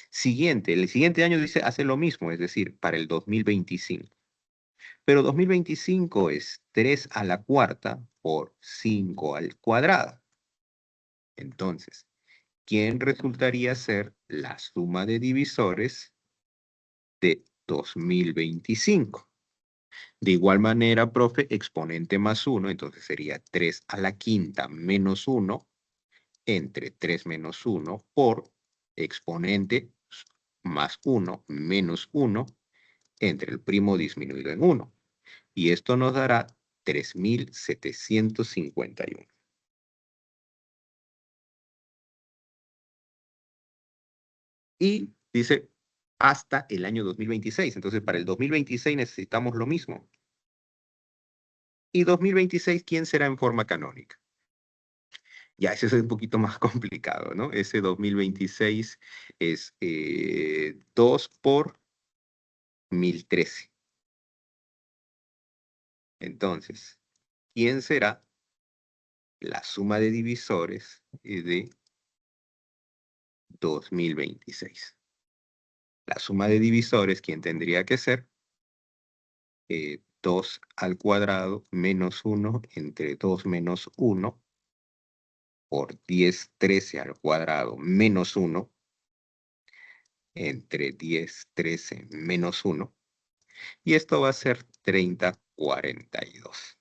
Siguiente, el siguiente año dice, hace lo mismo, es decir, para el 2025. Pero 2025 es 3 a la cuarta por 5 al cuadrado. Entonces, ¿quién resultaría ser la suma de divisores de 2025? De igual manera, profe, exponente más 1, entonces sería 3 a la quinta menos 1 entre 3 menos 1 por exponente más 1 menos 1 entre el primo disminuido en 1. Y esto nos dará 3.751. Y dice hasta el año 2026. Entonces, para el 2026 necesitamos lo mismo. Y 2026, ¿quién será en forma canónica? Ya, ese es un poquito más complicado, ¿no? Ese 2026 es 2 por 1013. Entonces, ¿quién será la suma de divisores de 2026? La suma de divisores, ¿quién tendría que ser? 2 al cuadrado menos 1 entre 2 menos 1 por 10, 13 al cuadrado menos 1 entre 10, 13 menos 1. Y esto va a ser 30, 42.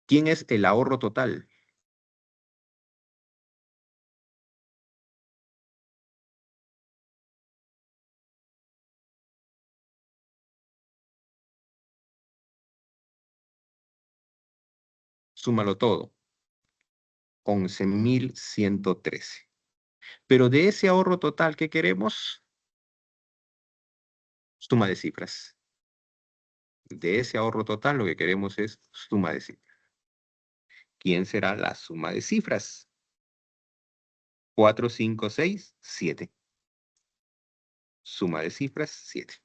¿Quién es el ahorro total? Súmalo todo. 11.113. Pero de ese ahorro total, ¿qué queremos? Suma de cifras. De ese ahorro total, lo que queremos es suma de cifras. ¿Quién será la suma de cifras? 4, 5, 6, 7. Suma de cifras, 7.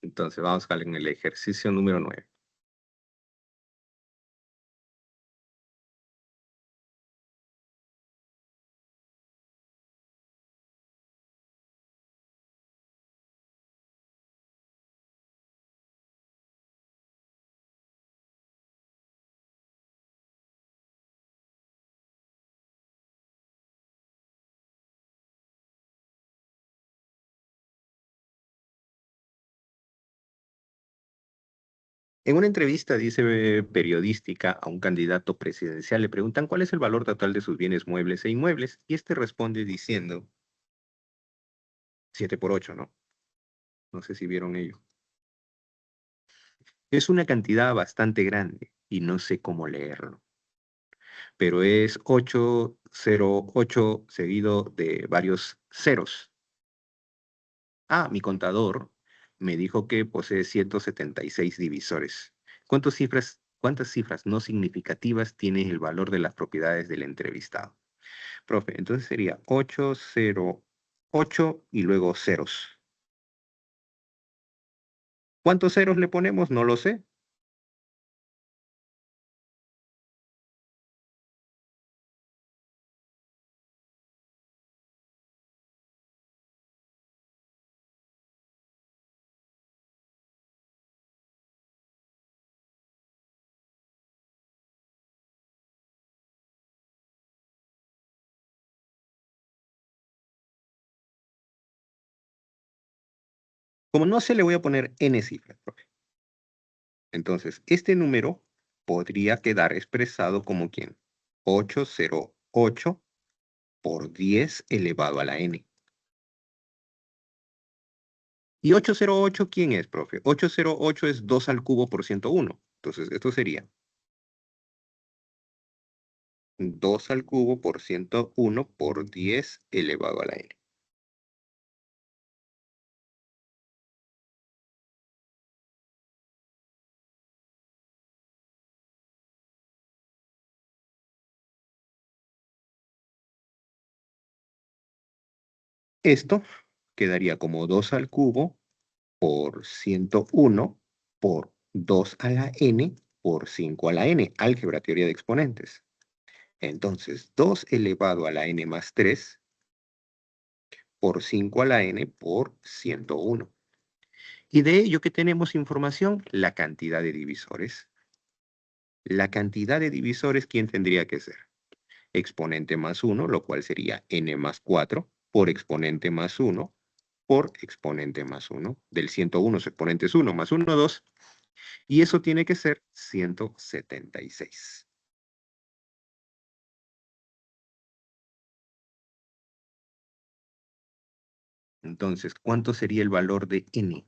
Entonces, vamos con el ejercicio número 9. En una entrevista, dice periodística, a un candidato presidencial le preguntan cuál es el valor total de sus bienes muebles e inmuebles, y este responde diciendo 7 por 8, ¿no? No sé si vieron ello. Es una cantidad bastante grande y no sé cómo leerlo, pero es 808 seguido de varios ceros. Ah, mi contador me dijo que posee 176 divisores. ¿Cuántas cifras no significativas tiene el valor de las propiedades del entrevistado? Profe, entonces sería 808 y luego ceros. ¿Cuántos ceros le ponemos? No lo sé. Como no sé, le voy a poner n cifras, profe. Entonces, este número podría quedar expresado como ¿quién? 808 por 10 elevado a la n. ¿Y 808 quién es, profe? 808 es 2 al cubo por 101. Entonces, esto sería 2 al cubo por 101 por 10 elevado a la n. Esto quedaría como 2 al cubo por 101 por 2 a la n por 5 a la n. Álgebra, teoría de exponentes. Entonces, 2 elevado a la n más 3 por 5 a la n por 101. Y de ello que tenemos información, la cantidad de divisores. La cantidad de divisores, ¿quién tendría que ser? Exponente más 1, lo cual sería n más 4, por exponente más 1, por exponente más 1. Del 101 su exponente es 1, más 1, 2. Y eso tiene que ser 176. Entonces, ¿cuánto sería el valor de n?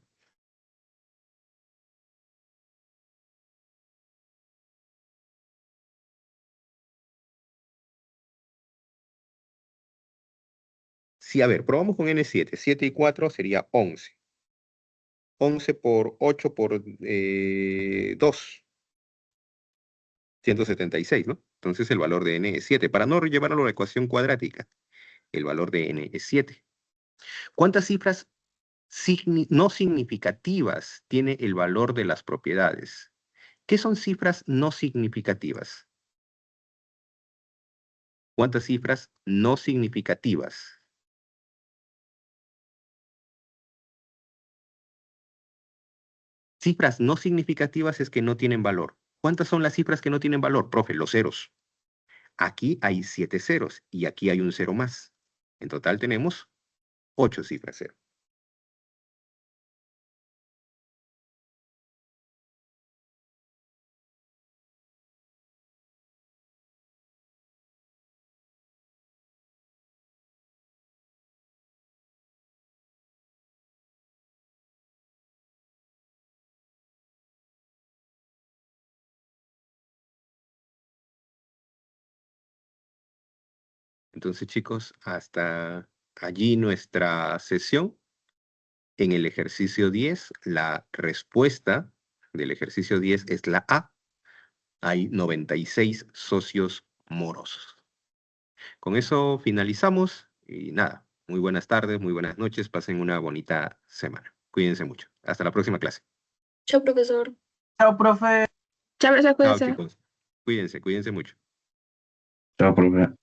Sí, a ver, probamos con n7. 7 y 4 sería 11. 11 por 8 por 2. 176, ¿no? Entonces el valor de n es 7. Para no llevarlo a la ecuación cuadrática, el valor de n es 7. ¿Cuántas cifras no significativas tiene el valor de las propiedades? ¿Qué son cifras no significativas? ¿Cuántas cifras no significativas? Cifras no significativas es que no tienen valor. ¿Cuántas son las cifras que no tienen valor? Profe, los ceros. Aquí hay 7 ceros y aquí hay un cero más. En total tenemos 8 cifras cero. Entonces, chicos, hasta allí nuestra sesión. En el ejercicio 10, la respuesta del ejercicio 10 es la A. Hay 96 socios morosos. Con eso finalizamos y nada, muy buenas tardes, muy buenas noches, pasen una bonita semana. Cuídense mucho. Hasta la próxima clase. Chao, profesor. Chao, profe. Chao, profesor, Chao, cuídense. chicos. Cuídense mucho. Chao, profe.